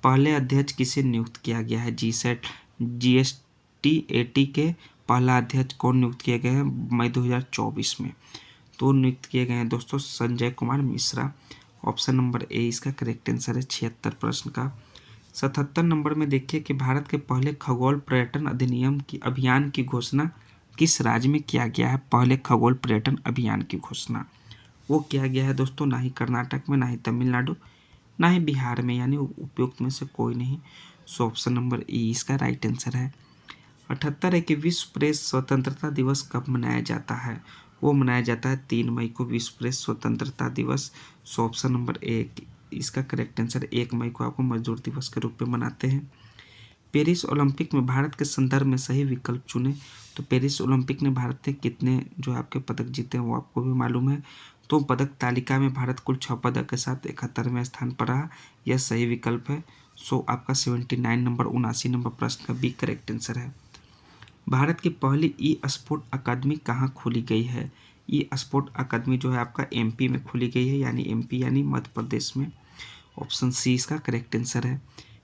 पहले अध्यक्ष किसे नियुक्त किया गया है। जीसैट GST-AT के पहला अध्यक्ष कौन नियुक्त किए गए हैं मई 2024 में। तो नियुक्त किए गए हैं दोस्तों Sanjay Kumar Mishra. Option number A इसका करेक्ट आंसर है 76 प्रश्न का। 77 नंबर में देखिए कि भारत के पहले खगोल पर्यटन अधिनियम की अभियान की घोषणा किस राज्य में किया गया है। पहले खगोल पर्यटन अभियान की घोषणा वो किया गया है दोस्तों, ना ही कर्नाटक में, ना ही तमिलनाडु, ना ही बिहार में, यानी उपयुक्त में से कोई नहीं। सो ऑप्शन नंबर ई इसका राइट आंसर है। 78 है कि विश्व प्रेस स्वतंत्रता दिवस कब मनाया जाता है। वो मनाया जाता है 3 मई को, विश्व प्रेस स्वतंत्रता दिवस। सो ऑप्शन नंबर ए इसका करेक्ट आंसर 1 मई को आपको मजदूर दिवस के रूप में मनाते हैं। पेरिस ओलंपिक में भारत के संदर्भ में सही विकल्प चुने। तो पेरिस ओलंपिक ने भारत ने कितने जो आपके पदक जीते हैं वो आपको भी मालूम है। तो पदक तालिका में भारत कुल 6 पदक के साथ 71वें स्थान पर रहा। यह सही विकल्प है। सो आपका 79 नंबर 79 नंबर प्रश्न का बी करेक्ट आंसर है। भारत की पहली ई स्पोर्ट अकादमी कहाँ खोली गई है? ई स्पोर्ट अकादमी जो है आपका एमपी में खोली गई है, यानी एमपी यानी मध्य प्रदेश में। ऑप्शन सी इसका करेक्ट आंसर है।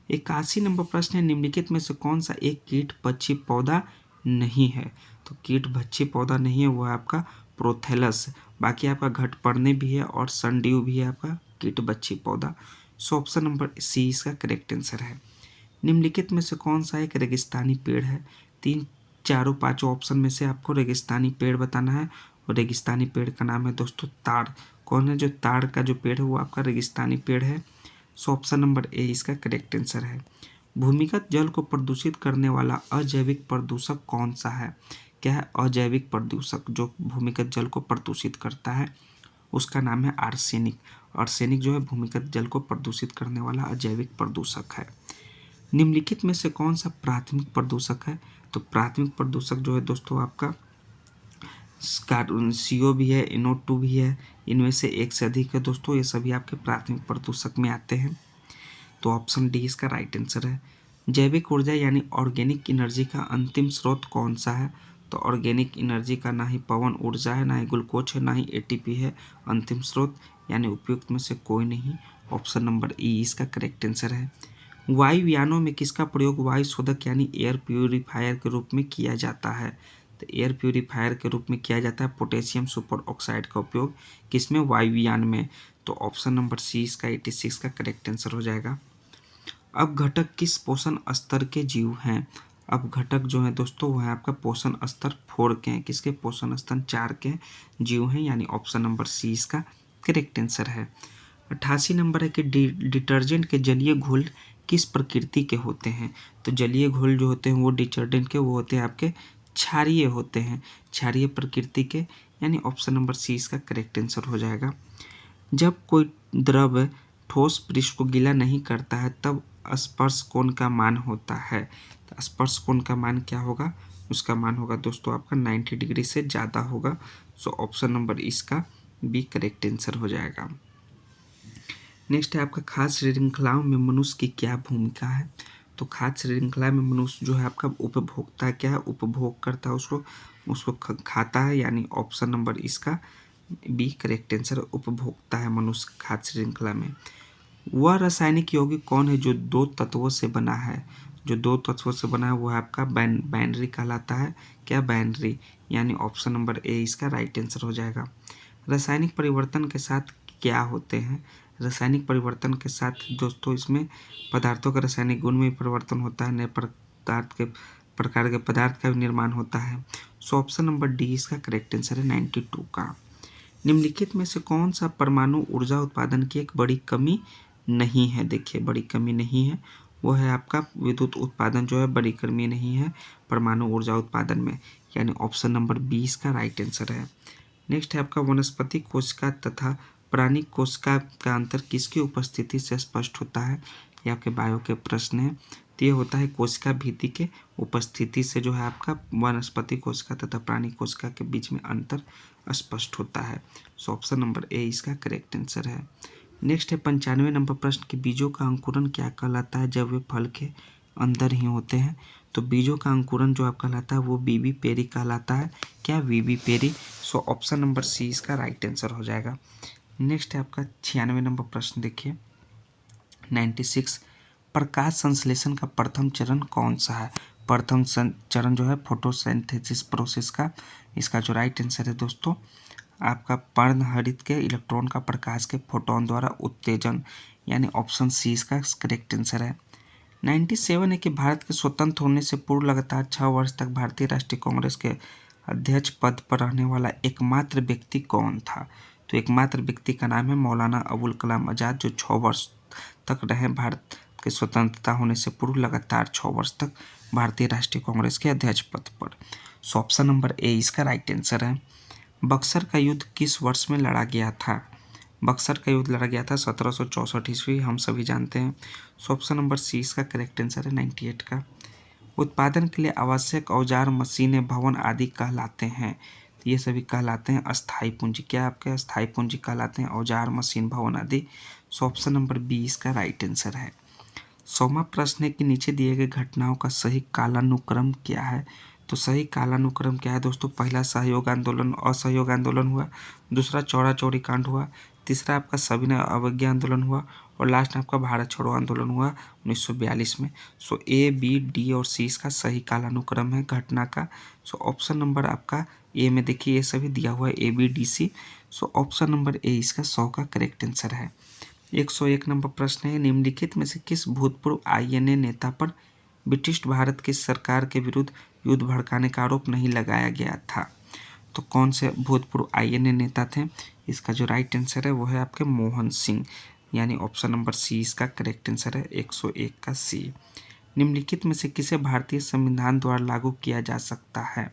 81 नंबर प्रश्न है, निम्नलिखित में से कौन सा एक कीट भक्षी पौधा नहीं है? तो कीट भक्षी पौधा नहीं है, वो है आपका प्रोथेलस। बाकी आपका घटपर्णी भी है और सनड्यू भी है आपका कीट भक्षी पौधा। सो ऑप्शन नंबर सी इसका करेक्ट आंसर है। निम्नलिखित में से कौन सा एक रेगिस्तानी पेड़ है? 3, 4, 5 ऑप्शन में से आपको रेगिस्तानी पेड़ बताना है, और रेगिस्तानी पेड़ का नाम है दोस्तों ताड़। कौन है जो ताड़ का जो पेड़ है वो आपका रेगिस्तानी पेड़ है। सो ऑप्शन नंबर ए इसका करेक्ट आंसर है। भूमिगत जल को प्रदूषित करने वाला अजैविक प्रदूषक कौन सा है? क्या है अजैविक प्रदूषक जो भूमिगत जल को प्रदूषित करता है? उसका नाम है आर्सेनिक। आर्सेनिक जो है भूमिगत जल को प्रदूषित करने वाला अजैविक प्रदूषक है। निम्नलिखित में से कौन सा प्राथमिक प्रदूषक है? तो प्राथमिक प्रदूषक जो है दोस्तों आपका CO भी है, NO2 भी है। इनमें से एक से अधिक है दोस्तों, ये सभी आपके प्राथमिक प्रदूषक में आते हैं। तो ऑप्शन डी इसका राइट आंसर है। जैविक ऊर्जा यानी ऑर्गेनिक एनर्जी का अंतिम स्रोत कौन सा है? तो ऑर्गेनिक एनर्जी का ना ही पवन ऊर्जा है, ना ही ग्लूकोज है, ना ही ATP है। अंतिम स्रोत यानी उपयुक्त में से कोई नहीं। ऑप्शन नंबर ई इसका करेक्ट आंसर है। वायुयानों में किसका प्रयोग वायु शोधक यानी एयर प्यूरिफायर के रूप में किया जाता है? तो एयर प्यूरिफायर के रूप में किया जाता है पोटेशियम सुपर ऑक्साइड का उपयोग किसमें? वायुयान में। तो ऑप्शन नंबर सी इसका 86 का करेक्ट आंसर हो जाएगा। अब घटक किस पोषण स्तर के जीव हैं? अब घटक जो है दोस्तों वो है आपका पोषण स्तर 4 के हैं। किसके? पोषण स्तर 4 के जीव हैं, यानी ऑप्शन नंबर सी इसका करेक्ट आंसर है। 88 नंबर है कि डिटर्जेंट के जलीय घोल किस प्रकृति के होते हैं? तो जलीय घोल जो होते हैं वो डिटर्जेंट के वो होते हैं आपके क्षारीय होते हैं, क्षारीय प्रकृति के, यानी ऑप्शन नंबर सी इसका करेक्ट आंसर हो जाएगा। जब कोई द्रव ठोस पृष्ठ को गीला नहीं करता है तब स्पर्श कोण का मान होता है। तो स्पर्श कोण का मान क्या होगा? उसका मान होगा दोस्तों आपका 90 डिग्री से ज़्यादा होगा। सो ऑप्शन नंबर इसका बी करेक्ट आंसर हो जाएगा। नेक्स्ट है आपका खाद्य श्रृंखलाओं में मनुष्य की क्या भूमिका है? तो खाद्य श्रृंखला में मनुष्य जो है आपका उपभोक्ता क्या है? उपभोग करता है, उसको खाता है, यानी ऑप्शन नंबर इसका बी करेक्ट आंसर। उपभोक्ता है मनुष्य खाद्य श्रृंखला में। वह रासायनिक यौगिक कौन है जो 2 तत्वों से बना है? जो 2 तत्वों से बना है वो है आपका बाइनरी कहलाता है। क्या? बाइनरी, यानी ऑप्शन नंबर ए इसका राइट आंसर हो जाएगा। रासायनिक परिवर्तन के साथ क्या होते हैं? रासायनिक परिवर्तन के साथ दोस्तों इसमें पदार्थों का रासायनिक गुण में परिवर्तन होता है, नए प्रकार के पदार्थ का भी निर्माण होता है। सो ऑप्शन नंबर डी इसका करेक्ट आंसर है 92 का। निम्नलिखित में से कौन सा परमाणु ऊर्जा उत्पादन की एक बड़ी कमी नहीं है? देखिए बड़ी कमी नहीं है, वो है आपका विद्युत उत्पादन जो है बड़ी कमी नहीं है परमाणु ऊर्जा उत्पादन में, यानी ऑप्शन नंबर 20 का राइट आंसर है। नेक्स्ट है आपका वनस्पति कोशिका तथा प्राणी कोशिका का अंतर किसकी उपस्थिति से स्पष्ट होता है? ये आपके बायो के प्रश्न है। तो ये होता है कोशिका भित्ति के उपस्थिति से जो है आपका वनस्पति कोशिका तथा प्राणी कोशिका के बीच में अंतर स्पष्ट होता है। सो ऑप्शन नंबर ए इसका करेक्ट आंसर है। नेक्स्ट है 95 नंबर प्रश्न कि बीजों का अंकुरन क्या कहलाता है जब वे फल के अंदर ही होते हैं? तो बीजों का अंकुरन जो आप कहलाता है वो बीबी पेरी कहलाता है। क्या? बीबी पेरी। सो ऑप्शन नंबर सी इसका राइट आंसर हो जाएगा। नेक्स्ट है आपका 96 नंबर प्रश्न देखिए 96, प्रकाश संश्लेषण का प्रथम चरण कौन सा है? प्रथम चरण जो है फोटोसिंथेसिस प्रोसेस का, इसका जो राइट आंसर है दोस्तों आपका पर्णहरित के इलेक्ट्रॉन का प्रकाश के फोटोन द्वारा उत्तेजन, यानी ऑप्शन सी इसका करेक्ट आंसर है। 97 है कि भारत के स्वतंत्र होने से पूर्व लगातार 6 वर्ष तक भारतीय राष्ट्रीय कांग्रेस के अध्यक्ष पद पर रहने वाला एकमात्र व्यक्ति कौन था? तो एकमात्र व्यक्ति का नाम है मौलाना अबुल कलाम आज़ाद, जो 6 वर्ष तक रहे भारत के स्वतंत्रता होने से पूर्व लगातार 6 वर्ष तक भारतीय राष्ट्रीय कांग्रेस के अध्यक्ष पद पर। सो ऑप्शन नंबर ए इसका राइट आंसर है। बक्सर का युद्ध किस वर्ष में लड़ा गया था? बक्सर का युद्ध लड़ा गया था 1764 ईस्वी, हम सभी जानते हैं। सो ऑप्शन नंबर सी इसका करेक्ट आंसर है 98 का। उत्पादन के लिए आवश्यक औजार मशीनें भवन आदि कहलाते हैं। तो ये सभी कहलाते हैं अस्थायी पूंजी। क्या आपके अस्थायी पूंजी कहलाते हैं? औजार, मशीन, भवन आदि। सो ऑप्शन नंबर बी इसका राइट आंसर है। 100वां प्रश्न है कि नीचे दिए गए घटनाओं का सही कालानुक्रम क्या है? तो सही कालानुक्रम क्या है दोस्तों? पहला सहयोग आंदोलन, असहयोग आंदोलन हुआ, दूसरा चौरा चौरी कांड हुआ, तीसरा आपका सविनय अवज्ञा आंदोलन हुआ और लास्ट आपका भारत छोड़ो आंदोलन हुआ 1942 में। सो ए, बी, डी और सी इसका सही कालानुक्रम है घटना का। सो ऑप्शन नंबर आपका ए में देखिए ये सभी दिया हुआ है, A, B, D, C. So option number A इसका 100 का करेक्ट आंसर है। 101 नंबर प्रश्न है, निम्नलिखित में से किस भूतपूर्व आईएनए नेता पर ब्रिटिश भारत की सरकार के विरुद्ध युद्ध भड़काने का आरोप नहीं लगाया गया था? तो कौन से भूतपूर्व आईएनए नेता थे? इसका जो राइट आंसर है वो है आपके मोहन सिंह, यानी ऑप्शन नंबर सी इसका करेक्ट आंसर है, 101 का सी। निम्नलिखित में से किसे भारतीय संविधान द्वारा लागू किया जा सकता है?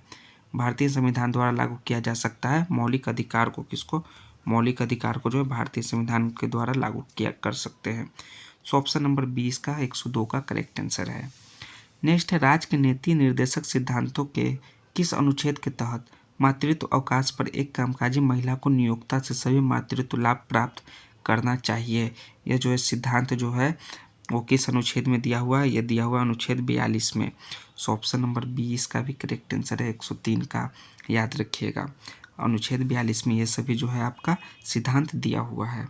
भारतीय संविधान द्वारा लागू किया जा सकता है मौलिक अधिकार को। किसको? मौलिक अधिकार को जो है भारतीय संविधान के द्वारा लागू किया कर सकते हैं। सो ऑप्शन नंबर 20 का 102 का करेक्ट आंसर है। नेक्स्ट है, राज्य के नीति निर्देशक सिद्धांतों के किस अनुच्छेद के तहत मातृत्व अवकाश पर एक कामकाजी महिला को नियोक्ता से सभी मातृत्व लाभ प्राप्त करना चाहिए? यह जो है सिद्धांत जो है वो किस अनुच्छेद में दिया हुआ है? यह दिया हुआ अनुच्छेद 42 में। सो ऑप्शन नंबर बी इसका भी करेक्ट आंसर है, 103 का। याद रखिएगा, अनुच्छेद 42 में ये सभी जो है आपका सिद्धांत दिया हुआ है।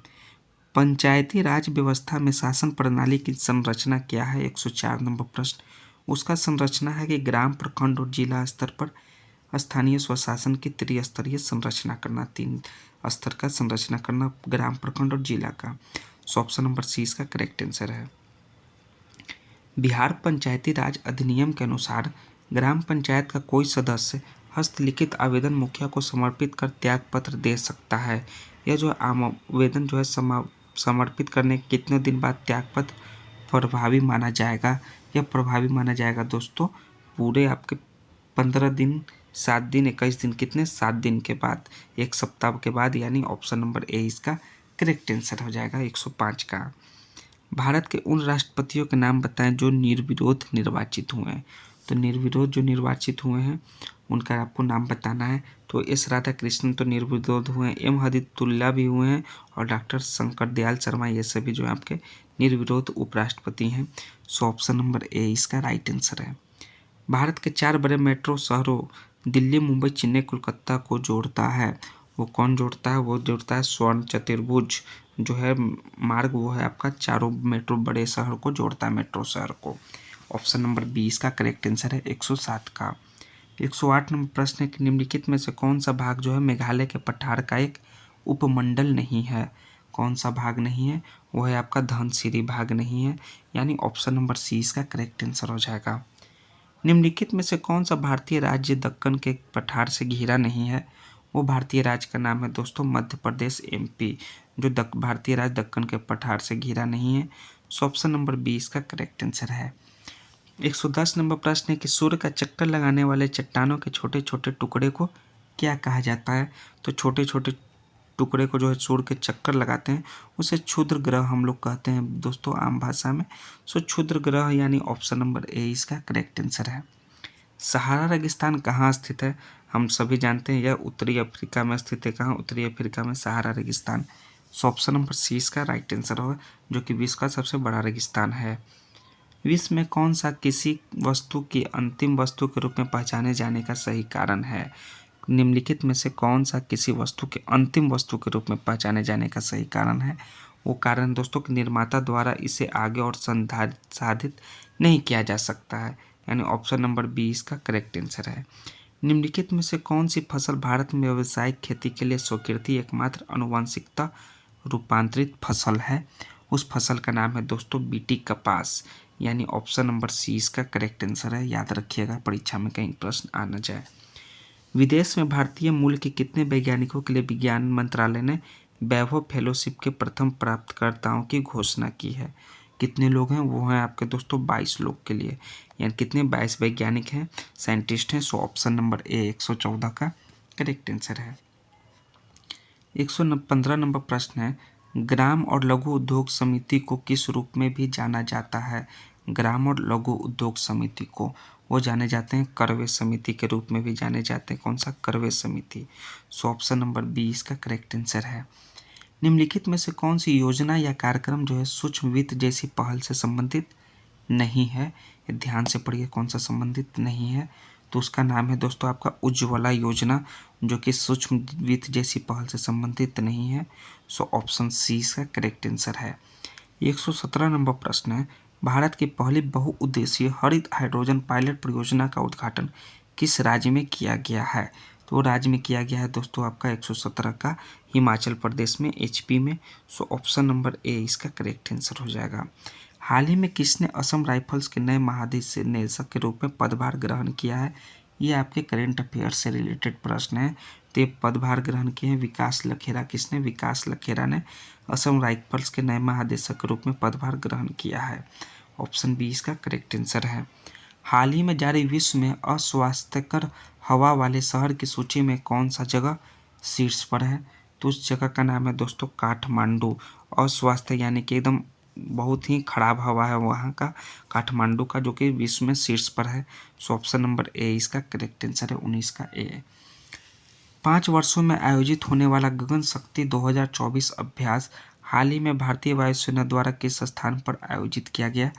पंचायती राज व्यवस्था में शासन प्रणाली की संरचना क्या है? 104 नंबर प्रश्न। उसका संरचना है कि ग्राम, प्रखंड और जिला स्तर पर स्थानीय स्वशासन की त्रिस्तरीय संरचना करना, 3 स्तर का संरचना करना, ग्राम, प्रखंड और जिला का। सो ऑप्शन नंबर सी इसका करेक्ट आंसर है। बिहार पंचायती राज अधिनियम के अनुसार ग्राम पंचायत का कोई सदस्य हस्तलिखित आवेदन मुखिया को समर्पित कर त्यागपत्र दे सकता है। यह जो आवेदन जो है समर्पित करने के कितने दिन बाद त्यागपत्र प्रभावी माना जाएगा? यह प्रभावी माना जाएगा दोस्तों पूरे आपके 15 दिन, 7 दिन, 21 दिन, कितने 7 दिन के बाद, 1 सप्ताह के बाद, यानी ऑप्शन नंबर ए इसका करेक्ट आंसर हो जाएगा, 105 का। भारत के उन राष्ट्रपतियों के नाम बताएं जो निर्विरोध निर्वाचित हुए हैं। तो निर्विरोध जो निर्वाचित हुए हैं उनका आपको नाम बताना है। तो एस राधाकृष्णन तो निर्विरोध हुए हैं, एम हदीतुल्ला भी हुए हैं और डॉक्टर शंकर दयाल शर्मा, ये सभी जो है आपके निर्विरोध उपराष्ट्रपति हैं। सो ऑप्शन नंबर ए इसका राइट आंसर है। भारत के 4 बड़े मेट्रो शहरों दिल्ली, मुंबई, चेन्नई, कोलकाता को जोड़ता है। वो कौन जोड़ता है? वो जोड़ता है स्वर्ण चतुर्भुज जो है मार्ग, वो है आपका चारों मेट्रो बड़े शहर को जोड़ता है, मेट्रो शहर को। ऑप्शन नंबर 20 का करेक्ट आंसर है, 107 का। 108 नंबर प्रश्न है कि निम्नलिखित में से कौन सा भाग जो है मेघालय के पठार का एक उपमंडल नहीं है? कौन सा भाग नहीं है? वो है आपका धनसिरी भाग नहीं है, यानी ऑप्शन नंबर सी इसका करेक्ट आंसर हो जाएगा। निम्नलिखित में से कौन सा भारतीय राज्य दक्कन के पठार से घिरा नहीं है? वो भारतीय राज्य का नाम है दोस्तों मध्य प्रदेश, एमपी, जो भारतीय राज्य दक्कन के पठार से घिरा नहीं है। सो ऑप्शन नंबर बी इसका करेक्ट आंसर है। 110 नंबर प्रश्न है कि सूर्य का चक्कर लगाने वाले चट्टानों के छोटे छोटे टुकड़े को क्या कहा जाता है? तो छोटे छोटे टुकड़े को जो है सूर्य के चक्कर लगाते हैं उसे क्षुद्र ग्रह हम लोग कहते हैं दोस्तों आम भाषा में। सो क्षुद्र ग्रह यानी ऑप्शन नंबर ए इसका करेक्ट आंसर है। सहारा रेगिस्तान कहाँ स्थित है? हम सभी जानते हैं यह उत्तरी अफ्रीका में स्थित है। कहाँ? उत्तरी अफ्रीका में सहारा रेगिस्तान। सो ऑप्शन नंबर सी इसका राइट आंसर होगा, जो कि विश्व का सबसे बड़ा रेगिस्तान है। विश्व में कौन सा किसी वस्तु की अंतिम वस्तु के रूप में पहचाने जाने का सही कारण है? निम्नलिखित में से कौन सा किसी वस्तु के अंतिम वस्तु के रूप में पहचाने जाने का सही कारण है? वो कारण दोस्तों कि निर्माता द्वारा इसे आगे और संसाधित नहीं किया जा सकता है, यानी ऑप्शन नंबर बी इसका करेक्ट आंसर है। निम्नलिखित में से कौन सी फसल भारत में व्यावसायिक खेती के लिए स्वीकृति एकमात्र आनुवंशिकता रूपांतरित फसल है? उस फसल का नाम है दोस्तों बीटी कपास, यानी ऑप्शन नंबर सी इसका करेक्ट आंसर है। याद रखिएगा परीक्षा में कहीं प्रश्न आ न जाए। विदेश में भारतीय मूल के कितने वैज्ञानिकों के लिए विज्ञान मंत्रालय ने वैभव फेलोशिप के प्रथम प्राप्तकर्ताओं की घोषणा की है? कितने लोग हैं? वो हैं आपके दोस्तों 22 लोग के लिए, यानी कितने 22 वैज्ञानिक हैं, साइंटिस्ट हैं। सो ऑप्शन नंबर ए 114 का करेक्ट आंसर है। 115 नंबर प्रश्न है, ग्राम और लघु उद्योग समिति को किस रूप में भी जाना जाता है? ग्राम और लघु उद्योग समिति को वो जाने जाते हैं करवे समिति के रूप में भी जाने जाते हैं। कौन सा? करवे समिति। सो ऑप्शन नंबर बी इसका करेक्ट आंसर है। निम्नलिखित में से कौन सी योजना या कार्यक्रम जो है सूक्ष्म वित्त जैसी पहल से संबंधित नहीं है? ये ध्यान से पढ़िए, कौन सा संबंधित नहीं है? तो उसका नाम है दोस्तों आपका उज्ज्वला योजना, जो कि सूक्ष्म वित्त जैसी पहल से संबंधित नहीं है। सो ऑप्शन सी इसका करेक्ट आंसर है। 117 नंबर प्रश्न है, भारत की पहली बहुउद्देशीय हरित हाइड्रोजन पायलट परियोजना का उद्घाटन किस राज्य में किया गया है? तो राज्य में किया गया है दोस्तों आपका 117 का हिमाचल प्रदेश में, एचपी में। सो ऑप्शन नंबर ए इसका करेक्ट आंसर हो जाएगा। हाल ही में किसने असम राइफल्स के नए महानिदेशक के रूप में पदभार ग्रहण किया है? ये आपके करेंट अफेयर से रिलेटेड प्रश्न है। तो ये पदभार ग्रहण किए हैं विकास लखेरा। किसने? विकास लखेरा ने असम राइफल्स के नए महानिदेशक के रूप में पदभार ग्रहण किया है। ऑप्शन बी इसका करेक्ट आंसर है। हाल ही में जारी विश्व में अस्वास्थ्यकर हवा वाले शहर की सूची में कौन सा जगह शीर्ष पर है? तो उस जगह का नाम है दोस्तों काठमांडू। अस्वास्थ्य यानी कि एकदम बहुत ही खराब हवा है वहाँ का, काठमांडू का, जो कि विश्व में शीर्ष पर है। सो ऑप्शन नंबर ए इसका करेक्ट आंसर है, 19 का ए। 5 वर्षों में आयोजित होने वाला गगन शक्ति 2024 अभ्यास हाल ही में भारतीय वायुसेना द्वारा किस स्थान पर आयोजित किया गया?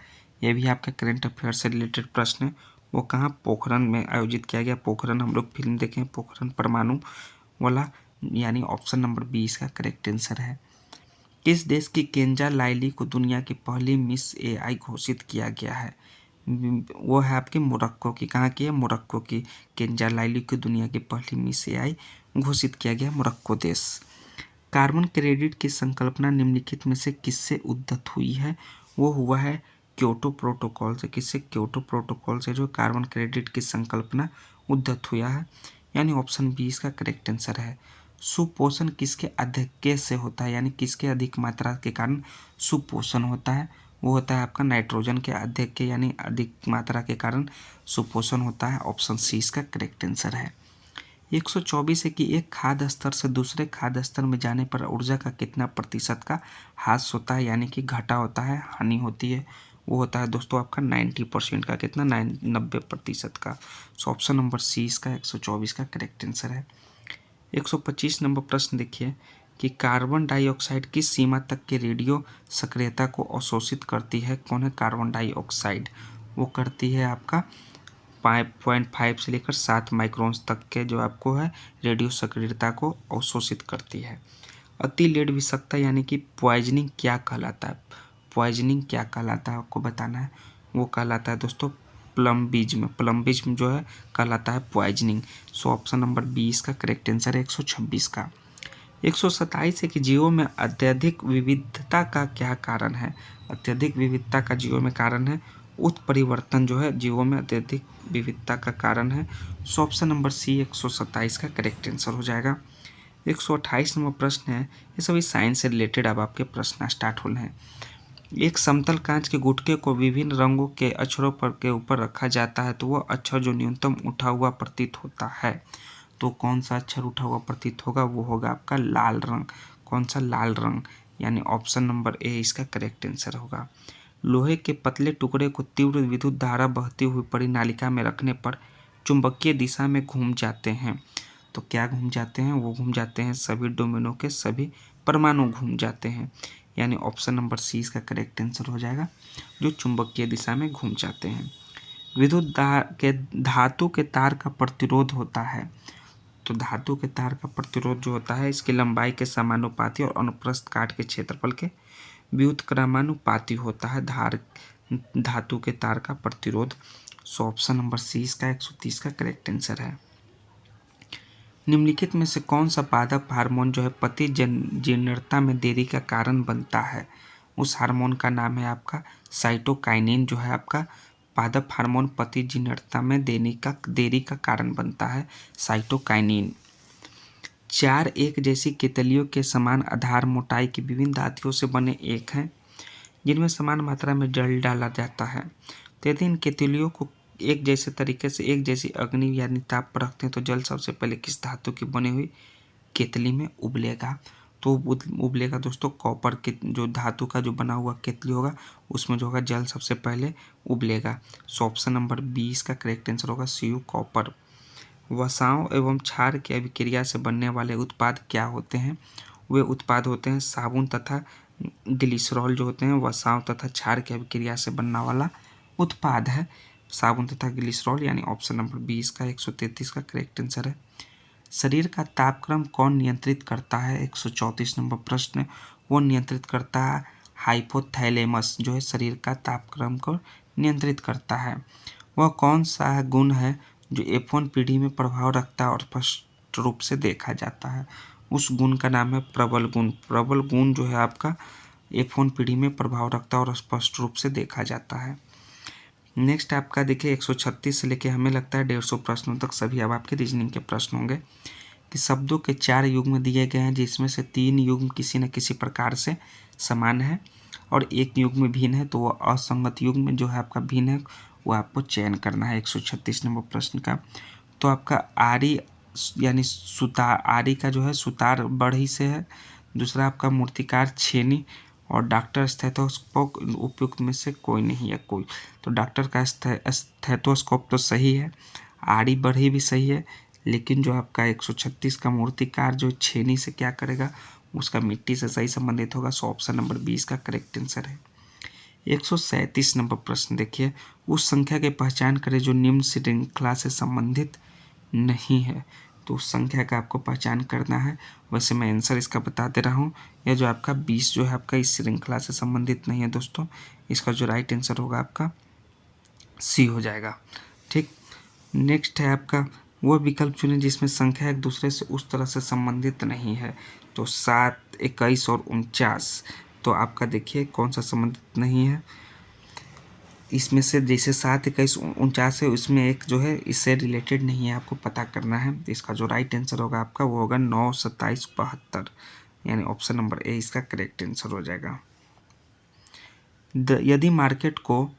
यह भी आपका करंट अफेयर से रिलेटेड प्रश्न है। वो कहाँ? पोखरण में आयोजित किया गया। पोखरण हम लोग फिल्म देखे हैं, पोखरण परमाणु वाला, यानी ऑप्शन नंबर बी इसका करेक्ट आंसर है। किस देश की केंजा लाइली को दुनिया की पहली मिस एआई घोषित किया गया है? वो है आपके मोरक्को की। कहाँ की है? मोरक्को की। केंजा लाइली को दुनिया की पहली मिस एआई घोषित किया गया मोरक्को देश। कार्बन क्रेडिट की संकल्पना निम्नलिखित में से किससे उद्धत हुई है? वो हुआ है क्योटो प्रोटोकॉल से। किससे? क्योटो प्रोटोकॉल से जो कार्बन क्रेडिट की संकल्पना उद्धत हुआ है, यानी ऑप्शन बी इसका करेक्ट आंसर है। सुपोषण किसके आधिक्य से होता है, यानी किसके अधिक मात्रा के कारण सुपोषण होता है? वो होता है आपका नाइट्रोजन के आधिक्य यानी अधिक मात्रा के कारण सुपोषण होता है। ऑप्शन सी इसका करेक्ट आंसर है। 124 है कि एक खाद्य स्तर से दूसरे खाद्य स्तर में जाने पर ऊर्जा का कितना प्रतिशत का ह्रास होता है, यानी कि घटा होता है, हानि होती है? वो होता है दोस्तों आपका 90% का। कितना? 90% का। सो ऑप्शन नंबर सी इसका 124 का करेक्ट आंसर है। 125 नंबर प्रश्न देखिए कि कार्बन डाइऑक्साइड किस सीमा तक के रेडियो सक्रियता को अवशोषित करती है? कौन है कार्बन डाइऑक्साइड? वो करती है आपका 5.5 से लेकर 7 माइक्रोन्स तक के जो आपको है रेडियो सक्रियता को अवशोषित करती है। अति लेड विषाक्तता यानी कि पॉइजनिंग क्या कहलाता है? पॉइजनिंग क्या कहलाता है आपको बताना है। वो कहलाता है दोस्तों प्लम्बिज्म। प्लम्बिज्म जो है कहलाता है poisoning. So option number B इसका करेक्ट आंसर है 126 का। 127 है कि जीवों में अत्यधिक विविधता का क्या कारण है? अत्यधिक विविधता का जीवों में कारण है उत्परिवर्तन, जो है जीवों में अत्यधिक विविधता का कारण है। सो ऑप्शन नंबर सी 127 का करेक्ट आंसर हो जाएगा। 128 नंबर प्रश्न है, ये सभी साइंस से रिलेटेड अब आपके प्रश्न स्टार्ट होने हैं। एक समतल कांच के गुटके को विभिन्न रंगों के अक्षरों पर के ऊपर रखा जाता है तो वह अक्षर जो न्यूनतम उठा हुआ प्रतीत होता है, तो कौन सा अक्षर उठा हुआ प्रतीत होगा? वो होगा आपका लाल रंग। कौन सा? लाल रंग, यानी ऑप्शन नंबर ए इसका करेक्ट आंसर होगा। लोहे के पतले टुकड़े को तीव्र विद्युत धारा बहती हुई परिनालिका में रखने पर चुंबकीय दिशा में घूम जाते हैं, तो क्या घूम जाते हैं? वो घूम जाते हैं सभी डोमेनों के सभी परमाणु घूम जाते हैं, यानी ऑप्शन नंबर सी इसका करेक्ट आंसर हो जाएगा, जो चुंबकीय दिशा में घूम जाते हैं। विद्युत के धातु के तार का प्रतिरोध होता है, तो धातु के तार का प्रतिरोध जो होता है इसकी लंबाई के समानुपाती और अनुप्रस्थ काट के क्षेत्रफल के व्युत्क्रमानुपाती होता है धातु के तार का प्रतिरोध। सो ऑप्शन नंबर सी इसका 130 का करेक्ट आंसर है। निम्नलिखित में से कौन सा पादप हार्मोन जो है पति जीर्णता में देरी का कारण बनता है? उस हार्मोन का नाम है आपका साइटोकाइनिन, जो है आपका पादप हार्मोन पति जीर्णता में देरी का कारण बनता है, साइटोकाइनिन। 4 एक जैसी केतलियों के समान आधार मोटाई की विभिन्न धातुओं से बने एक हैं जिनमें समान मात्रा में जल डाला जाता है। तो यदि इन केतलियों को एक जैसे तरीके से एक जैसी अग्नि यानी ताप पर रखते हैं तो जल सबसे पहले किस धातु की बनी हुई केतली में उबलेगा? तो उबलेगा दोस्तों। कॉपर के जो धातु का जो बना हुआ केतली होगा उसमें जो होगा जल सबसे पहले उबलेगा। सो ऑप्शन नंबर 20 का करेक्ट आंसर होगा Cu कॉपर। वसाओं एवं क्षार की अभिक्रिया से बनने वाले उत्पाद क्या होते हैं? वे उत्पाद होते हैं साबुन तथा ग्लिसरॉल जो होते हैं वसाओं तथा क्षार की अभिक्रिया से बनने वाला उत्पाद है साबुन तथा ग्लिसरॉल, यानी ऑप्शन नंबर 20 का 133 का करेक्ट आंसर है। शरीर का तापक्रम कौन नियंत्रित करता है? 134 नंबर प्रश्न। वो नियंत्रित करता है हाइपोथैलेमस, जो है शरीर का तापक्रम को नियंत्रित करता है। वह कौन सा गुण है जो F1 पीढ़ी में प्रभाव रखता है और स्पष्ट रूप से देखा जाता है? उस गुण का नाम है प्रबल गुण। प्रबल गुण जो है आपका F1 पीढ़ी में प्रभाव रखता है और स्पष्ट रूप से देखा जाता है। नेक्स्ट आपका देखिए 136 से लेके हमें लगता है 150 प्रश्नों तक सभी अब आपके रीजनिंग के प्रश्न होंगे कि शब्दों के 4 युग्म दिए गए हैं जिसमें से 3 युग्म किसी न किसी प्रकार से समान है और एक युग्म भिन्न है, तो वो असंगत युग्म जो है आपका भिन्न है वो आपको चयन करना है 136 नंबर प्रश्न का। तो आपका आरी यानी सुतार, आरी का जो है सुतार बढ़ी से है। दूसरा आपका मूर्तिकार छेनी और डॉक्टर स्टेथोस्कोप उपयुक्त में से कोई नहीं है कोई। तो डॉक्टर का स्टेथोस्कोप तो सही है, आरी बढ़ी भी सही है, लेकिन जो आपका 136 का मूर्तिकार जो छेनी से क्या करेगा उसका मिट्टी से सही संबंधित होगा। सो ऑप्शन नंबर 20 का करेक्ट आंसर है। 137 नंबर प्रश्न देखिए, उस संख्या की पहचान करें जो निम्न श्रृंखला से संबंधित नहीं है। तो उस संख्या का आपको पहचान करना है। वैसे मैं आंसर इसका बता दे रहा हूँ। यह जो आपका 20 जो है आपका इस श्रृंखला से संबंधित नहीं है दोस्तों। इसका जो राइट आंसर होगा आपका सी हो जाएगा। ठीक, नेक्स्ट है आपका वो विकल्प चुनें जिसमें संख्या एक दूसरे से उस तरह से संबंधित नहीं है। तो 7, 21 और 49, तो आपका देखिए कौन सा संबंधित नहीं है इसमें से। जैसे 7, 21, 49 है उसमें एक जो है इससे रिलेटेड नहीं है, आपको पता करना है। तो इसका जो राइट आंसर होगा आपका वो होगा 9, 27, 72, यानी ऑप्शन नंबर ए इसका करेक्ट आंसर हो जाएगा। यदि मार्केट को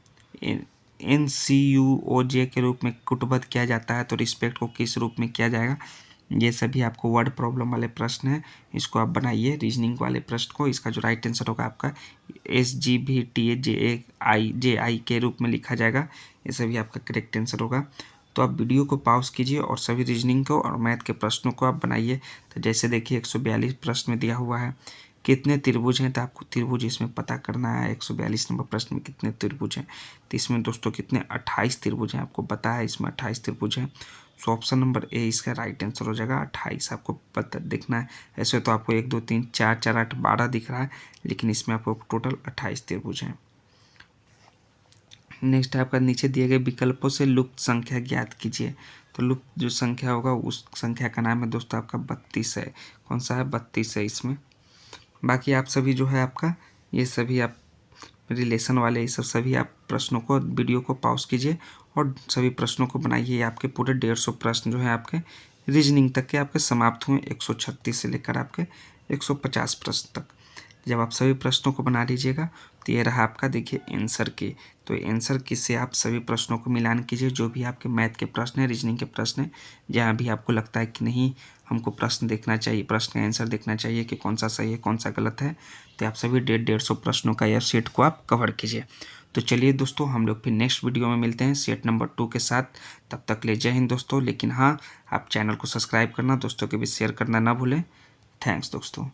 NCUOJ के रूप में कुटबद्ध किया जाता है तो रिस्पेक्ट को किस रूप में किया जाएगा? ये सभी आपको वर्ड प्रॉब्लम वाले प्रश्न हैं, इसको आप बनाइए रीजनिंग वाले प्रश्न को। इसका जो राइट आंसर होगा आपका SGVTAJI के रूप में लिखा जाएगा। ये सभी आपका करेक्ट आंसर होगा। तो आप वीडियो को पॉज कीजिए और सभी रीजनिंग को और मैथ के प्रश्नों को आप बनाइए। तो जैसे देखिए 142 प्रश्न में दिया हुआ है कितने त्रिभुज हैं, तो आपको त्रिभुज इसमें पता करना है। 142 नंबर प्रश्न में कितने त्रिभुज हैं, तो इसमें दोस्तों कितने 28 त्रिभुज हैं, आपको पता है इसमें 28 त्रिभुज हैं। सो ऑप्शन नंबर ए इसका राइट आंसर हो जाएगा 28। आपको पता देखना है, ऐसे तो आपको 1, 2, 3, 4, 4, 8, 12 दिख रहा है, लेकिन इसमें आपको टोटल 28 त्रिभुज हैं। नेक्स्ट आपका नीचे दिए गए विकल्पों से लुप्त संख्या ज्ञात कीजिए। तो लुप्त जो संख्या होगा उस संख्या का नाम है दोस्तों आपका 32 है। कौन सा है? 32 है इसमें। बाकी आप सभी जो है आपका ये सभी आप रिलेशन वाले ये सब सभी आप प्रश्नों को वीडियो को पॉज कीजिए और सभी प्रश्नों को बनाइए। आपके पूरे 150 प्रश्न जो है आपके रीजनिंग तक के आपके समाप्त हुए 136 से लेकर आपके 150 प्रश्न तक। जब आप सभी प्रश्नों को बना लीजिएगा तो ये रहा आपका देखिए आंसर की। तो आंसर की से आप सभी प्रश्नों को मिलान कीजिए, जो भी आपके मैथ के प्रश्न हैं, रीजनिंग के प्रश्न हैं, जहाँ भी आपको लगता है कि नहीं हमको प्रश्न देखना चाहिए, प्रश्न का आंसर देखना चाहिए कि कौन सा सही है कौन सा गलत है, तो आप सभी 150 प्रश्नों का यह सेट को आप कवर कीजिए। तो चलिए दोस्तों हम लोग फिर नेक्स्ट वीडियो में मिलते हैं सेट नंबर 2 के साथ। तब तक ले जय हिंद दोस्तों। लेकिन हाँ, आप चैनल को सब्सक्राइब करना दोस्तों के बीच शेयर करना ना भूलें। थैंक्स दोस्तों।